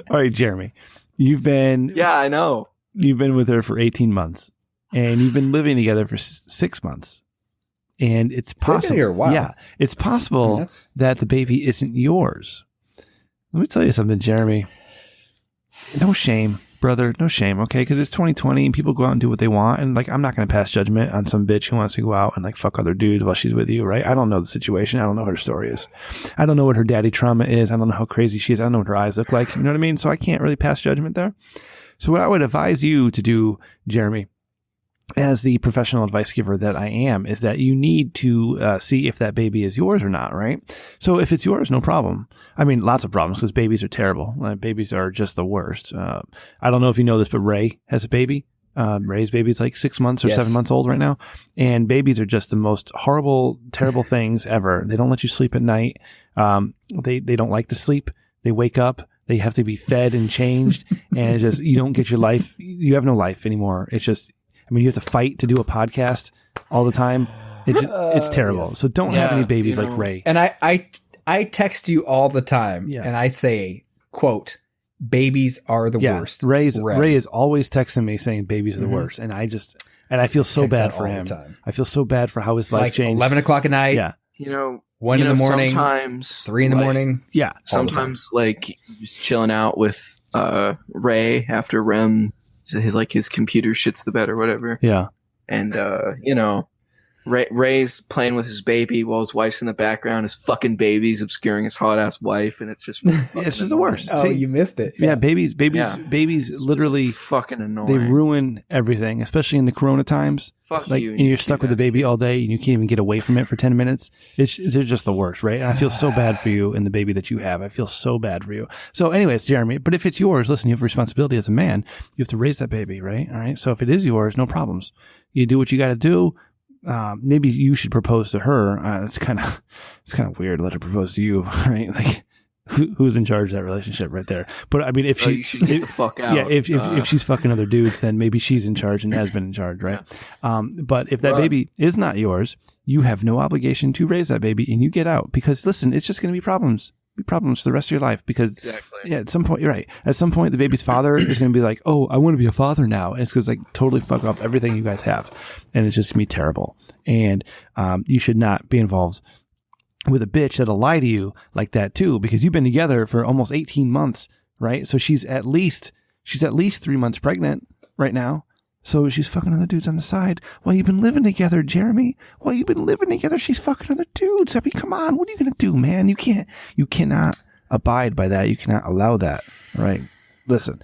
All right, Jeremy, you've been Yeah, I know. with her for 18 months and you've been living together for 6 months. And it's possible. together, wow. Yeah, it's possible That's- that the baby isn't yours. Let me tell you something, Jeremy. No shame, brother. No shame, okay? Because it's 2020 and people go out and do what they want. And, I'm not going to pass judgment on some bitch who wants to go out and, fuck other dudes while she's with you, right? I don't know the situation. I don't know what her story is. I don't know what her daddy trauma is. I don't know how crazy she is. I don't know what her eyes look like. You know what I mean? So I can't really pass judgment there. So what I would advise you to do, Jeremy, as the professional advice giver that I am, is that you need to see if that baby is yours or not, right? So if it's yours, no problem. I mean, lots of problems because babies are terrible. Babies are just the worst. I don't know if you know this, but Ray has a baby. Ray's baby's 6 months or Yes. 7 months old right now. And babies are just the most horrible, terrible things ever. They don't let you sleep at night. They don't like to sleep. They wake up. They have to be fed and changed. And it's just, you don't get your life. You have no life anymore. It's just, you have to fight to do a podcast all the time. It's terrible. Yes. So don't have Yeah, any babies you like know. Ray. And I text you all the time, Yeah. and I say, quote, babies are the Yeah, worst. Ray Rem. is always texting me saying babies are the worst. And I feel so Text bad that for all the him. time. I feel so bad for how his life changed. 11 o'clock at night, Yeah. 1 in the morning, Sometimes 3 in the morning. Yeah. Sometimes just chilling out with Ray after Rem, his computer shits the bed or whatever. Yeah. And Ray's playing with his baby while his wife's in the background. His fucking baby's obscuring his hot ass wife, and it's just It's just the worst. Oh, See, you missed it. yeah, babies Yeah. literally, fucking annoying. they ruin everything, especially in the Corona times. Fuck Like, you and you're stuck with the baby all day and you can't even get away from it for 10 minutes. They're just the worst, right? And I feel so bad for you and the baby that you have. I feel so bad for you. So anyways, Jeremy, but if it's yours, listen, you have a responsibility as a man. You have to raise that baby, right? All right. So if it is yours, no problems. You do what you got to do. Maybe you should propose to her. It's kind of weird to let her propose to you, right? Like, who's in charge of that relationship right there? But I mean, if you should get the fuck out. Yeah, if she's fucking other dudes, then maybe she's in charge and has been in charge, right? But if that baby is not yours, you have no obligation to raise that baby, and you get out because listen, it's just going to be problems for the rest of your life because Exactly. yeah, at some point you're right. At some point, the baby's father is going to be like, "Oh, I want to be a father now," and it's going to totally fuck up everything you guys have, and it's just going to be terrible. And you should not be involved with a bitch that'll lie to you like that too, because you've been together for almost 18 months, right? So she's at least 3 months pregnant right now. So she's fucking other dudes on the side while you've been living together, Jeremy. While you've been living together, she's fucking other dudes. I mean, come on. What are you going to do, man? You cannot abide by that. You cannot allow that, right? Listen,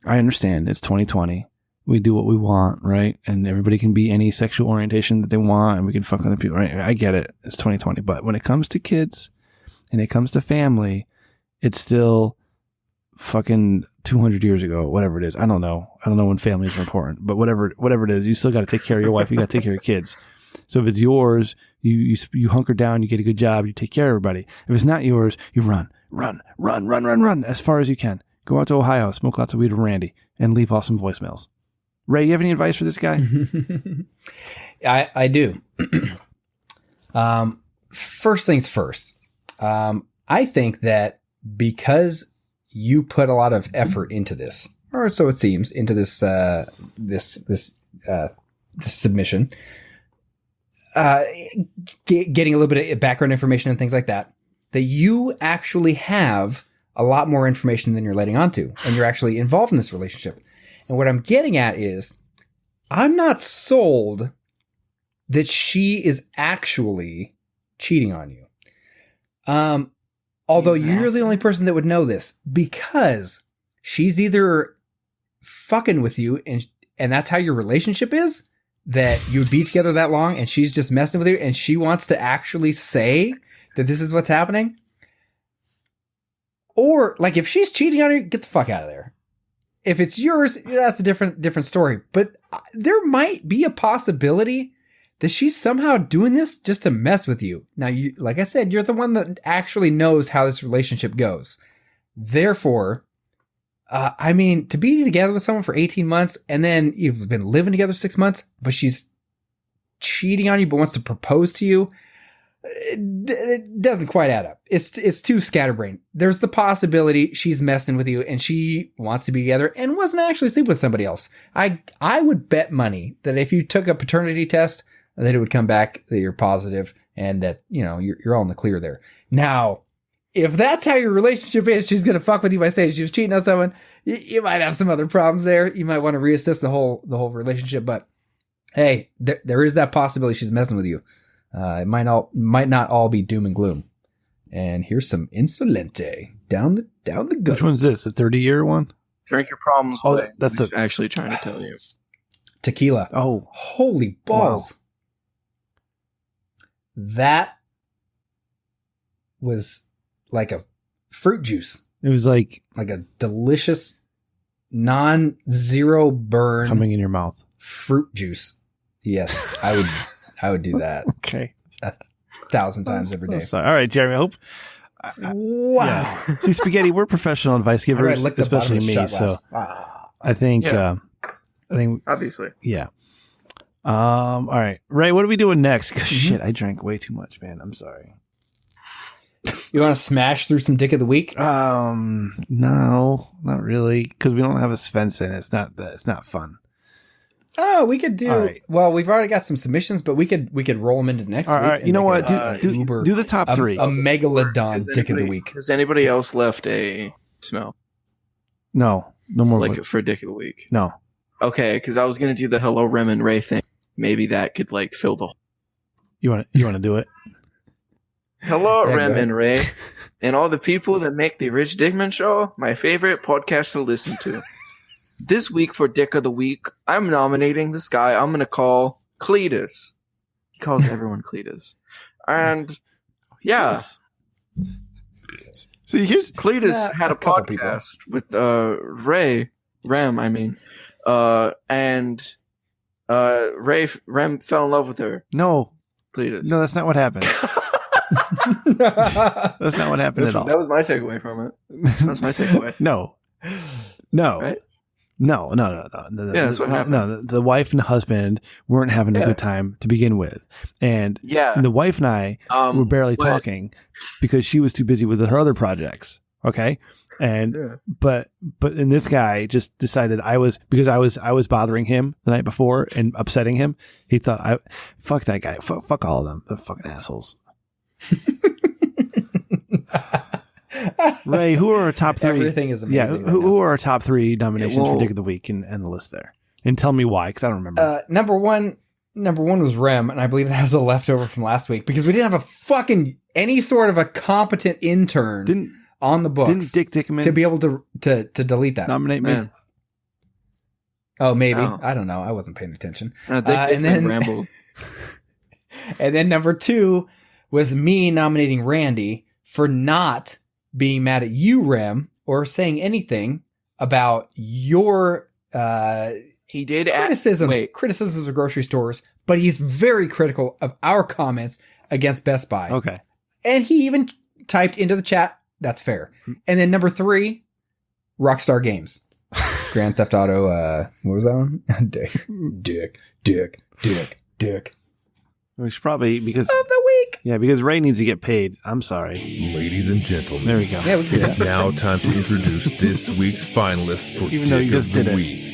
I understand it's 2020. We do what we want, right? And everybody can be any sexual orientation that they want, and we can fuck other people, right? I get it. It's 2020. But when it comes to kids and it comes to family, it's still fucking 200 years ago, whatever it is. I don't know when families are important, but whatever it is, you still got to take care of your wife. You got to take care of kids. So if it's yours, you hunker down, you get a good job, you take care of everybody. If it's not yours, you run as far as you can. Go out to Ohio, smoke lots of weed with Randy, and leave awesome voicemails. Ray, you have any advice for this guy? I do. First things first. I think that because you put a lot of effort into this, or so it seems, into this submission, getting a little bit of background information and things like that, that you actually have a lot more information than you're letting on to, and you're actually involved in this relationship. And what I'm getting at is, I'm not sold that she is actually cheating on you. Although you're the only person that would know this, because she's either fucking with you and that's how your relationship is, that you would be together that long and she's just messing with you and she wants to actually say that this is what's happening. Or like if she's cheating on you, get the fuck out of there. If it's yours, that's a different story. But there might be a possibility that she's somehow doing this just to mess with you. Now, you, like I said, you're the one that actually knows how this relationship goes. Therefore, I mean, to be together with someone for 18 months and then you've been living together 6 months, but she's cheating on you, but wants to propose to you, it doesn't quite add up. It's too scatterbrained. There's the possibility she's messing with you and she wants to be together and wasn't actually sleeping with somebody else. I would bet money that if you took a paternity test, that it would come back that you're positive and that, you know, you're all in the clear there. Now, if that's how your relationship is, she's going to fuck with you by saying she was cheating on someone. You might have some other problems there. You might want to reassess the whole relationship, but hey, there is that possibility she's messing with you. It might not all be doom and gloom. And here's some Insolente down the gut. Which one's this? The 30-year one? Drink your problems away. That's actually trying to tell you. Tequila. Oh, holy balls. Wow. That was like a fruit juice. It was like a delicious non-zero burn coming in your mouth fruit juice. Yes, I would do that. Okay. 1,000 times every day. All right, Jeremy, I hope. Wow. Yeah. See, Spaghetti, we're professional advice givers, especially me. So I think, obviously. Yeah. All right, Ray, what are we doing next? Shit, I drank way too much, man. I'm sorry. You want to smash through some dick of the week? No, not really, because we don't have a Svensson. It's not fun. Oh, we could do. Right. Well, we've already got some submissions, but we could roll them into next week. All right, you know what? Do the top three. A megalodon dick of the week. Has anybody else left a smell? No more. Like for dick of the week? No. Okay, because I was gonna do the hello Rem and Ray thing. Maybe that could like fill the. You want to do it? Hello, Rem and Ray, and all the people that make the Rich Dickman Show my favorite podcast to listen to. This week for Dick of the Week, I'm nominating this guy I'm going to call Cletus. He calls everyone Cletus. And, yeah. See, here's Cletus had a podcast with Rem, and Rem fell in love with her. No. Cletus. No, that's not what happened. That's not what happened at all. That was my takeaway from it. That's my takeaway. No. Right? No. Yeah, that's what happened. No, the wife and the husband weren't having a good time to begin with. And the wife and I were barely talking because she was too busy with her other projects. Okay. And, but this guy just decided I was bothering him the night before and upsetting him. He thought fuck that guy. Fuck all of them. They're fucking assholes. Ray, who are our top three? Everything is amazing. Yeah, who are our top three nominations for Dick of the Week and the list there? And tell me why, because I don't remember. Number one was Rem, and I believe that was a leftover from last week because we didn't have a fucking any sort of a competent intern on the books. Didn't Dick Dickerman to be able to delete that? Nominate me? Oh, maybe. Oh. I don't know. I wasn't paying attention. Dick and then rambled. And then number two was me nominating Randy for not being mad at you, Rem, or saying anything about your He did criticisms of grocery stores, but he's very critical of our comments against Best Buy. Okay. And he even typed into the chat, that's fair. And then number three, Rockstar Games. Grand Theft Auto, what was that one? Dick. We should probably, because Of the week. Yeah, because Ray needs to get paid. I'm sorry. Ladies and gentlemen, There we go. Yeah, we can do it's that. now time to introduce this week's finalists for Even though you Dick just of the did it. Week.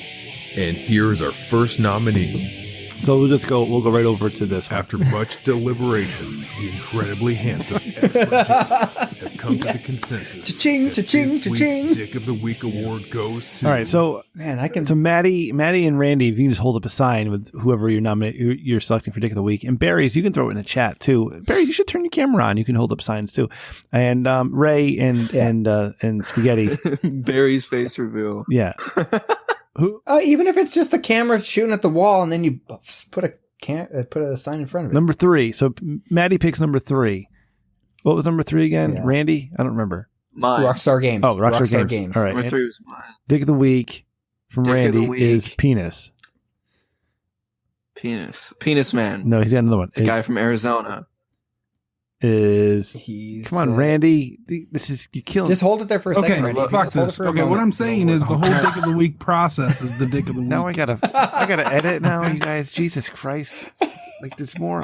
And here's our first nominee. So we'll go right over to this one. After much deliberation, the incredibly handsome expert judges have come to the consensus Cha-ching, that cha-ching, this cha-ching. week's Dick of the Week award goes to... All right, so Man, I can. So Maddie and Randy, if you can just hold up a sign with whoever you're selecting for Dick of the Week, and Barry's, you can throw it in the chat too. Barry, you should turn your camera on. You can hold up signs too. And Ray and Spaghetti. Barry's face reveal. Yeah. Who? Even if it's just the camera shooting at the wall, and then you put a sign in front of it. Number 3. So Maddie picks number 3. What was number 3 again? Yeah. Randy? I don't remember. Mine. Rockstar Games. Oh, Rockstar Games. All right. Number 3 was mine. Dick of the Week from Dick of Randy the Week. is Penis. Penis man. No, he's got another one. The guy from Arizona. He's, Come on, Randy. This is you killing. Just hold it there for a second, Okay, Randy. fuck Just hold it this. for a Okay, what moment. I'm saying is the whole Dick of the Week process is the Dick of the Week. Now I gotta edit now, you guys. Jesus Christ! Like there's more.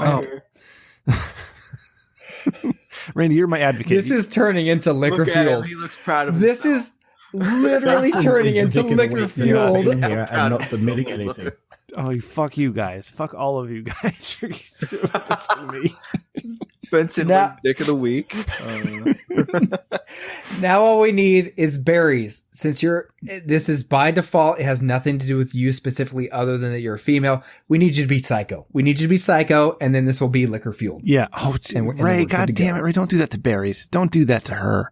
Randy, you're my advocate. This is turning into liquor Look at him. fueled. He looks proud of This himself. is literally turning into liquor fueled. I'm not submitting anything. Oh, fuck you guys. Fuck all of you guys. for doing this to me. Spencer Now- wins Dick of the Week. Now all we need is berries. Since this is by default, it has nothing to do with you specifically other than that you're a female. We need you to be psycho. And then this will be liquor fueled. Yeah. Oh, And we're Ray, good to God damn go. it, Ray! Don't do that to berries. Don't do that to her.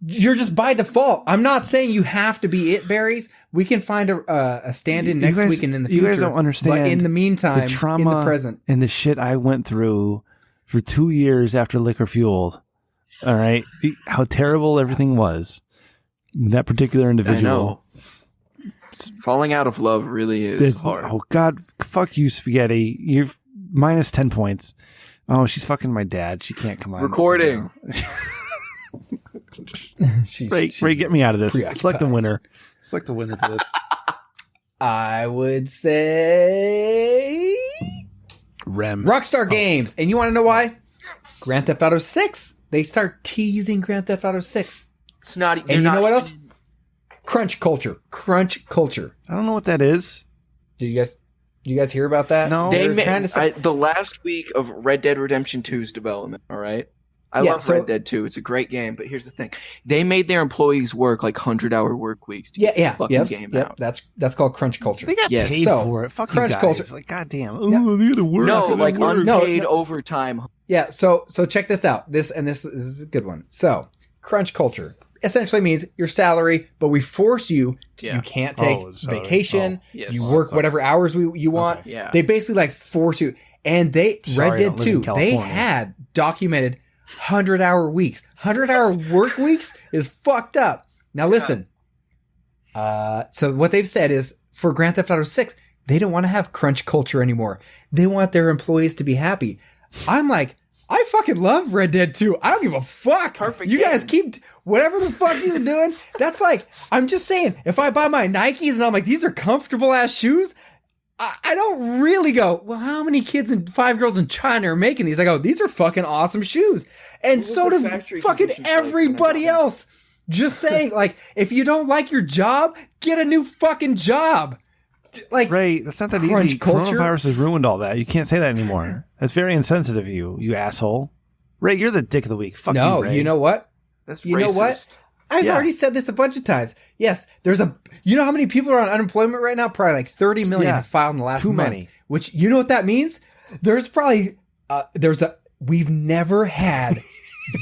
You're just by default. I'm not saying you have to be it berries. We can find a stand-in next week and in the future. You guys don't understand. But in the meantime, the trauma in the present. and the shit I went through for 2 years after Liquor Fueled. All right, how terrible everything was. That particular I individual. know. Falling out of love really is hard. Oh God, fuck you, Spaghetti. You're minus 10 points. Oh, she's fucking my dad. She can't come on. Recording. Ray, get me out of this. preoccupied. Select the winner. Select the winner for this. I would say Rem. Rockstar Games. And you want to know why? Grand Theft Auto 6. They start teasing Grand Theft Auto 6. It's not. And you know what else? Crunch culture. I don't know what that is. Did you guys hear about that? No. They They're trying to say, the last week of Red Dead Redemption 2's development. All right. I Yeah, love so- Red Dead 2. It's a great game, but here's the thing: they made their employees work like 100-hour work weeks. To get the fucking game out. That's called crunch culture. They got Yes. paid So, for it. Fuck crunch you guys. culture- Like, goddamn. Oh, they had to work. No, for like this work. unpaid No. overtime. Yeah, so check this out. This is a good one. So, crunch culture essentially means your salary, but we force you to, you can't take vacation. Yes. You work whatever hours you want. Okay. Yeah. They basically like force you. And Sorry, I Red don't Dead live 2, in they California. had documented 100-hour weeks. 100-hour work weeks is fucked up. Now listen. So what they've said is for Grand Theft Auto 6, they don't want to have crunch culture anymore. They want their employees to be happy. I'm like, I fucking love Red Dead 2. I don't give a fuck. Perfect You game. guys keep whatever the fuck you're doing. That's like, I'm just saying, if I buy my Nikes and I'm like, these are comfortable ass shoes, I don't really go, well, how many kids and 5-year-olds in China are making these? I go, these are fucking awesome shoes. And was so the does factory fucking conditions like when I everybody got them? else. Just saying, like, if you don't like your job, get a new fucking job. Like, Ray, that's not that crunch easy. culture? Coronavirus has ruined all that. You can't say that anymore. That's very insensitive of you, you asshole. Ray, you're the dick of the week. Fuck no, you, Ray. you know what? That's You racist. know what? I've already said this a bunch of times. Yes, you know how many people are on unemployment right now? Probably like 30 million have filed in the last Too month. many. Which, you know what that means? There's probably, we've never had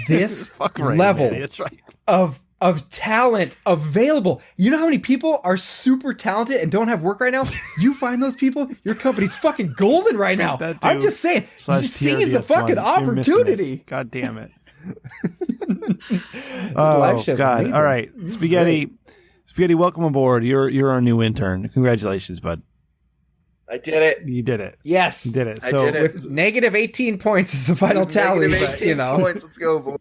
this Fuck Ray, level man. That's right. of talent available. You know how many people are super talented and don't have work right now? You find those people, your company's fucking golden right now. I'm just saying, seize the fucking opportunity. God damn it. Live Oh show's God! amazing. All right, Spaghetti, welcome aboard. You're our new intern. Congratulations, bud. I did it. You did it. Yes, You did it. I So did it. with negative 18 points is the final tally. Negative But, 18 you know, points. Let's go, boy.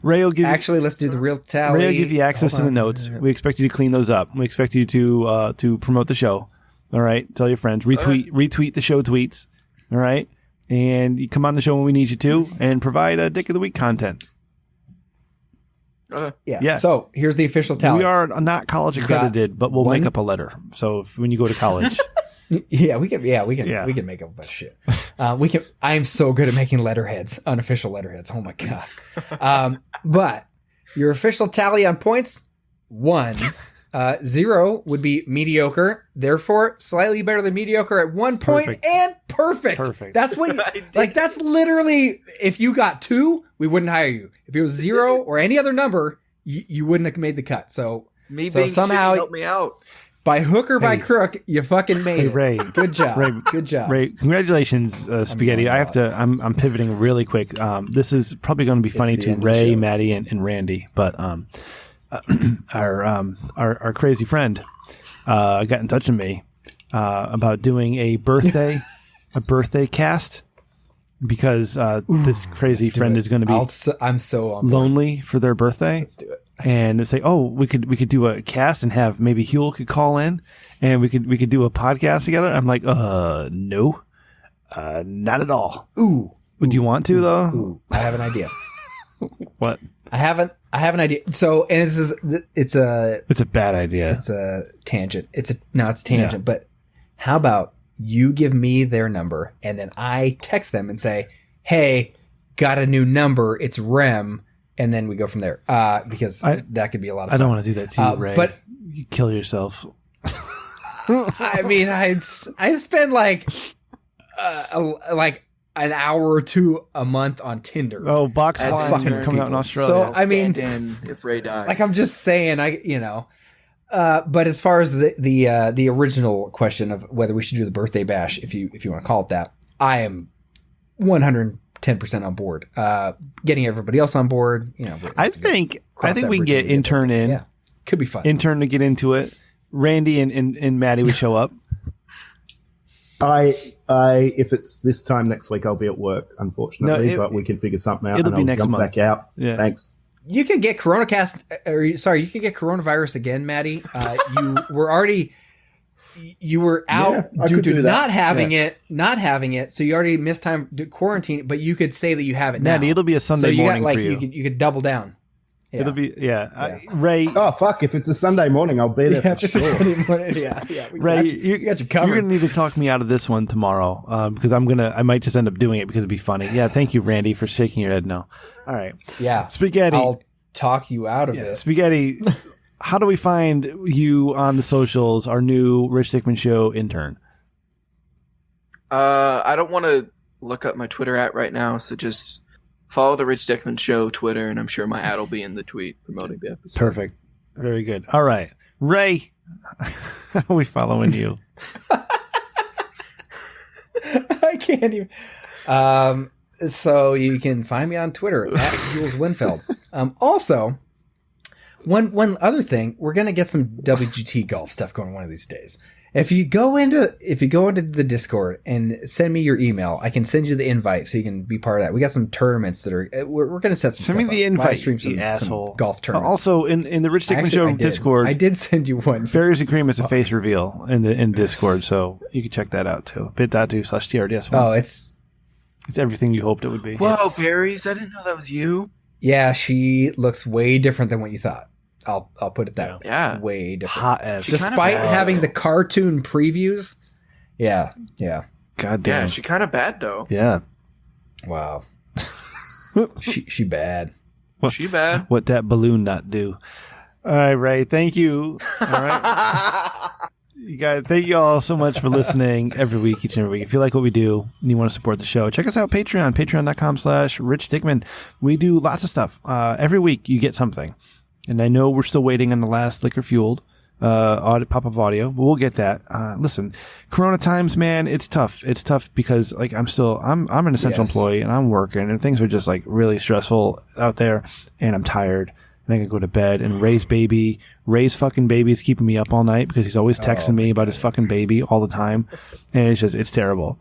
Ray will give actually, let's do the real tally. Ray will give you access to Hold the on. notes. We expect you to clean those up. We expect you to promote the show. All right, tell your friends. Retweet the show tweets. All right, and you come on the show when we need you to, and provide a Dick of the Week content. Yeah. So here's the official tally. We are not college accredited, but we'll make up a letter. So when you go to college, Yeah, we can make up a bunch of shit. I am so good at making letterheads, unofficial letterheads. Oh my God. But your official tally on points, 1. 0 would be mediocre. Therefore, slightly better than mediocre at 1 point, Perfect. and perfect. That's what, that's literally, if you got 2, we wouldn't hire you. If it was 0 or any other number, you wouldn't have made the cut. So somehow, help me out. by hook or by crook, you fucking made it. Ray, Good job. Good job. Ray, congratulations, Spaghetti. I'm pivoting really quick. This is probably going to be funny the to end of the Ray, show. Maddie, and Randy, but our crazy friend got in touch with me about doing a birthday cast because this crazy friend is going to be I'm so on board. lonely for their birthday. Let's do it. And say, oh, we could do a cast and have maybe Huel could call in and we could do a podcast together. I'm like, no, not at all. Ooh. Would you want to though? Ooh. I have an idea. What? I have an idea. So, and it's a bad idea. It's a tangent. It's a tangent. But how about you give me their number and then I text them and say, hey, got a new number. It's Rem. And then we go from there. Because that could be a lot of fun. I don't want to do that to you, Ray. But you kill yourself. I mean, I spend like an hour or two a month on Tinder. Oh, box As flying fucking coming out in Australia. So I mean, if Ray dies, like I'm just saying, but as far as the original question of whether we should do the birthday bash, if you want to call it that, I am 110% on board. Getting everybody else on board, I think we can get intern in. Yeah, could be fun. Intern to get into it. Randy and Maddie would show up. If it's this time next week, I'll be at work, unfortunately, but we can figure something out. It'll be I'll next jump month. back out. Yeah. Thanks. You can get you can get coronavirus again, Maddie. You were out I due could to do that. not having it. So you already missed time to quarantine, but you could say that you have it now. Maddie, it'll be a Sunday morning for you. You could double down. Yeah. It'll be Ray. Oh fuck! If it's a Sunday morning, I'll be there for sure. Ray, you got you covered. You're gonna need to talk me out of this one tomorrow because I might just end up doing it because it'd be funny. Yeah, thank you, Randy, for shaking your head no. All right. Yeah, Spaghetti. I'll talk you out of it. Spaghetti. How do we find you on the socials? Our new Rich Dickman Show intern. I don't want to look up my Twitter at right now, so just follow the Rich Dickman Show Twitter, and I'm sure my ad will be in the tweet promoting the episode. Perfect. Very good. All right. Ray, how are we following you? I can't even. So you can find me on Twitter at Jules Winfeld. Also, one other thing, we're gonna get some WGT golf stuff going one of these days. If you go into the Discord and send me your email, I can send you the invite so you can be part of that. We got some tournaments that are we're going to set some. Send me stuff the up. invite, Live stream some asshole. Golf tournaments. Also, in the Rich Dickman Actually, Show Discord, I did send you one. Berries and Cream is a face reveal in Discord, so you can check that out too. bit.do/TRDS1. Oh, it's everything you hoped it would be. Whoa, berries! I didn't know that was you. Yeah, she looks way different than what you thought. I'll put it that Yeah. way different. Hot as Despite bad. having the cartoon previews. Yeah. God Yeah, damn. she kind of bad though. Yeah. Wow. she bad. She bad. What that balloon not do. All right, Ray. Thank you. All right. You guys, thank you all so much for listening every week, each and every week. If you like what we do and you want to support the show, check us out Patreon, patreon.com/Rich Dickman. We do lots of stuff. Every week you get something. And I know we're still waiting on the last Liquor Fueled pop-up audio, but we'll get that. Listen, Corona times, man, it's tough. It's tough because like I'm an essential employee and I'm working and things are just like really stressful out there and I'm tired. And I can go to bed and Ray's fucking baby is keeping me up all night because he's always texting me about his fucking baby all the time. And it's terrible.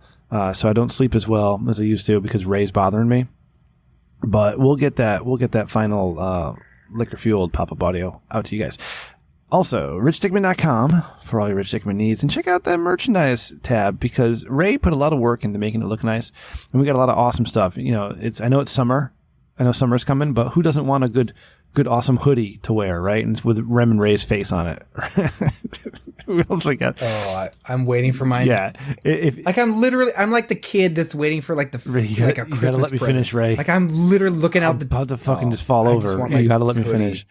So I don't sleep as well as I used to because Ray's bothering me. But we'll get that final, Liquor Fueled pop-up audio out to you guys. Also, richdickman.com for all your Rich Dickman needs. And check out that merchandise tab because Ray put a lot of work into making it look nice. And we got a lot of awesome stuff. You know, I know it's summer. I know summer's coming, but who doesn't want a good awesome hoodie to wear, right? And it's with Rem and Ray's face on it. Who else I got? Oh, I'm waiting for mine. Yeah. I'm like the kid that's waiting for like Ray, a Christmas you gotta let me present. finish, Ray. Like I'm literally looking out I'm about to fucking just fall over. You gotta let me finish.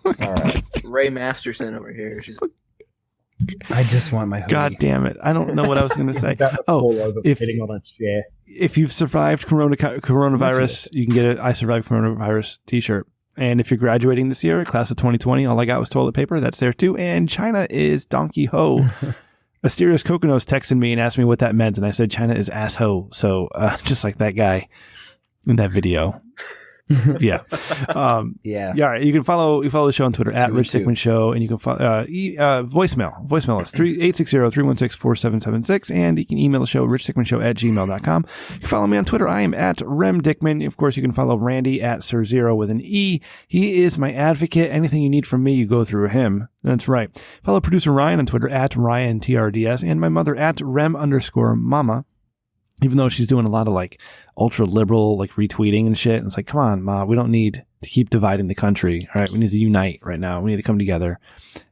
All right. Ray Masterson over here. She's like, I just want my hoodie. God damn it. I don't know what I was going to say. Sitting on a chair. If you've survived coronavirus, you can get an I Survived Coronavirus t-shirt. And if you're graduating this year, class of 2020, all I got was toilet paper. That's there too. And China is donkey ho. Asterios Kokonos texted me and asked me what that meant. And I said, China is ass ho. So, just like that guy in that video. Yeah. Yeah. All right. You can follow the show on Twitter at Rich Dickman Show, and you can follow voicemail. Voicemail is 860-316-4776, and you can email the show richdickmanshow@gmail.com. You can follow me on Twitter. I am at Rem Dickman. Of course, you can follow Randy at Sir Zero with an E. He is my advocate. Anything you need from me, you go through him. That's right. Follow producer Ryan on Twitter at RyanTRDS, and my mother at Rem_Mama. Even though she's doing a lot of like ultra liberal, like retweeting and shit. And it's like, come on, Ma, we don't need to keep dividing the country. All right. We need to unite right now. We need to come together.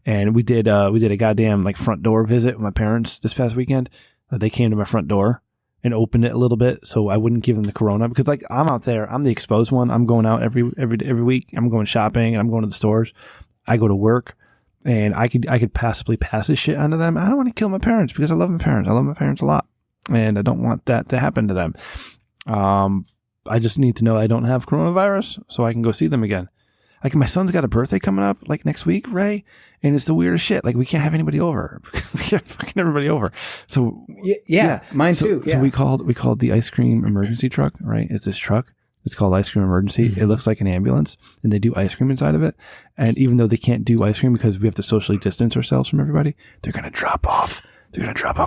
And we did a goddamn like front door visit with my parents this past weekend. They came to my front door and opened it a little bit so I wouldn't give them the corona because like I'm out there. I'm the exposed one. I'm going out every week. I'm going shopping and I'm going to the stores. I go to work and I could possibly pass this shit onto them. I don't want to kill my parents because I love my parents. I love my parents a lot. And I don't want that to happen to them. I just need to know I don't have coronavirus so I can go see them again. Like my son's got a birthday coming up like next week, Ray, and it's the weirdest shit. Like we can't have anybody over. We can't fucking everybody over. So yeah, mine too. So we called the ice cream emergency truck, right? It's this truck. It's called Ice Cream Emergency. It looks like an ambulance and they do ice cream inside of it. And even though they can't do ice cream because we have to socially distance ourselves from everybody, they're going to drop off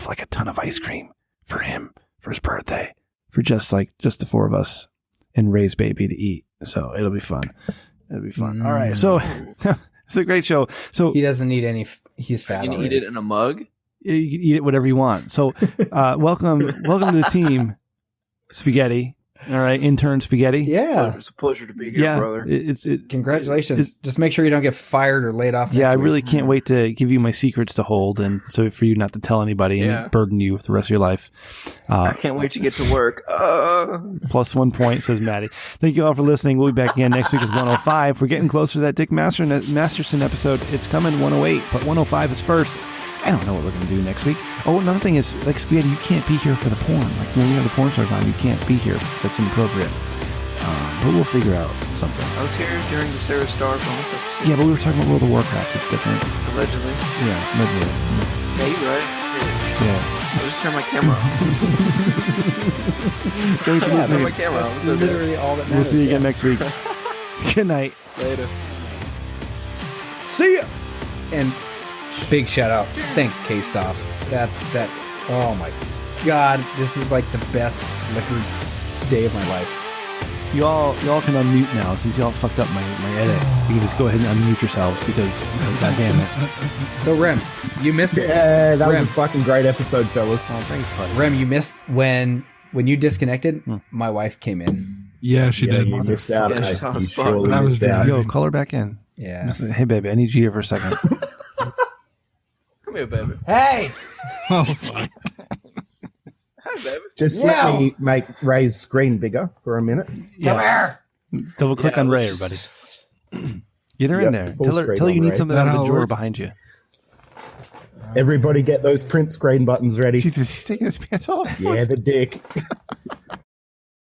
like a ton of ice cream for him, for his birthday, for just the four of us and Ray's baby to eat. So it'll be fun. All right. So it's a great show. So he doesn't need any, he's fat. You can eat it in a mug. You can eat it whatever you want. So, welcome to the team, Spaghetti. All right. Intern Spaghetti. Yeah. It's a pleasure to be here, brother. Congratulations. Just make sure you don't get fired or laid off. I really can't wait to give you my secrets to hold. And so for you not to tell anybody and burden you with the rest of your life. I can't wait to get to work. Plus 1 point, says Maddie. Thank you all for listening. We'll be back again next week with 105. We're getting closer to that Dick Masterson episode. It's coming 108, but 105 is first. I don't know what we're going to do next week. Oh, another thing is, like, Spaghetti, you can't be here for the porn. Like, when we have the porn stars on, you can't be here. That's inappropriate. But we'll figure out something. I was here during the Sarah Star bonus episode. Yeah, but we were talking about World of Warcraft. It's different. Allegedly. Yeah, allegedly. Yeah, you're right. Yeah. I'll just turn my camera off. Thanks for listening. Turn my camera off. That's literally all that matters. We'll see you again next week. Good night. Later. See ya! And big shout out. Thanks, K-Stoff. That, oh my God, this is like the best liquor day of my life. Y'all can unmute now since y'all fucked up my edit. You can just go ahead and unmute yourselves because, God damn it. So, Rem, you missed it. Yeah, that was a fucking great episode, fellas. Oh, thanks, buddy. Rem, you missed when you disconnected, my wife came in. Yeah, she did. You missed out. Yeah, she saw us You fuck. surely That was missed out. Yo, call her back in. Yeah. Hey, baby, I need you here for a second. Come here, baby. Hey. Oh, fuck. Hi, baby. Just let me make Ray's screen bigger for a minute. Come here. Double click on Ray, everybody. Get her in there. full Tell her screen you on need Ray. something out of the That'll drawer work. behind you. Everybody get those print screen buttons ready. He's taking his pants off. Yeah, the dick.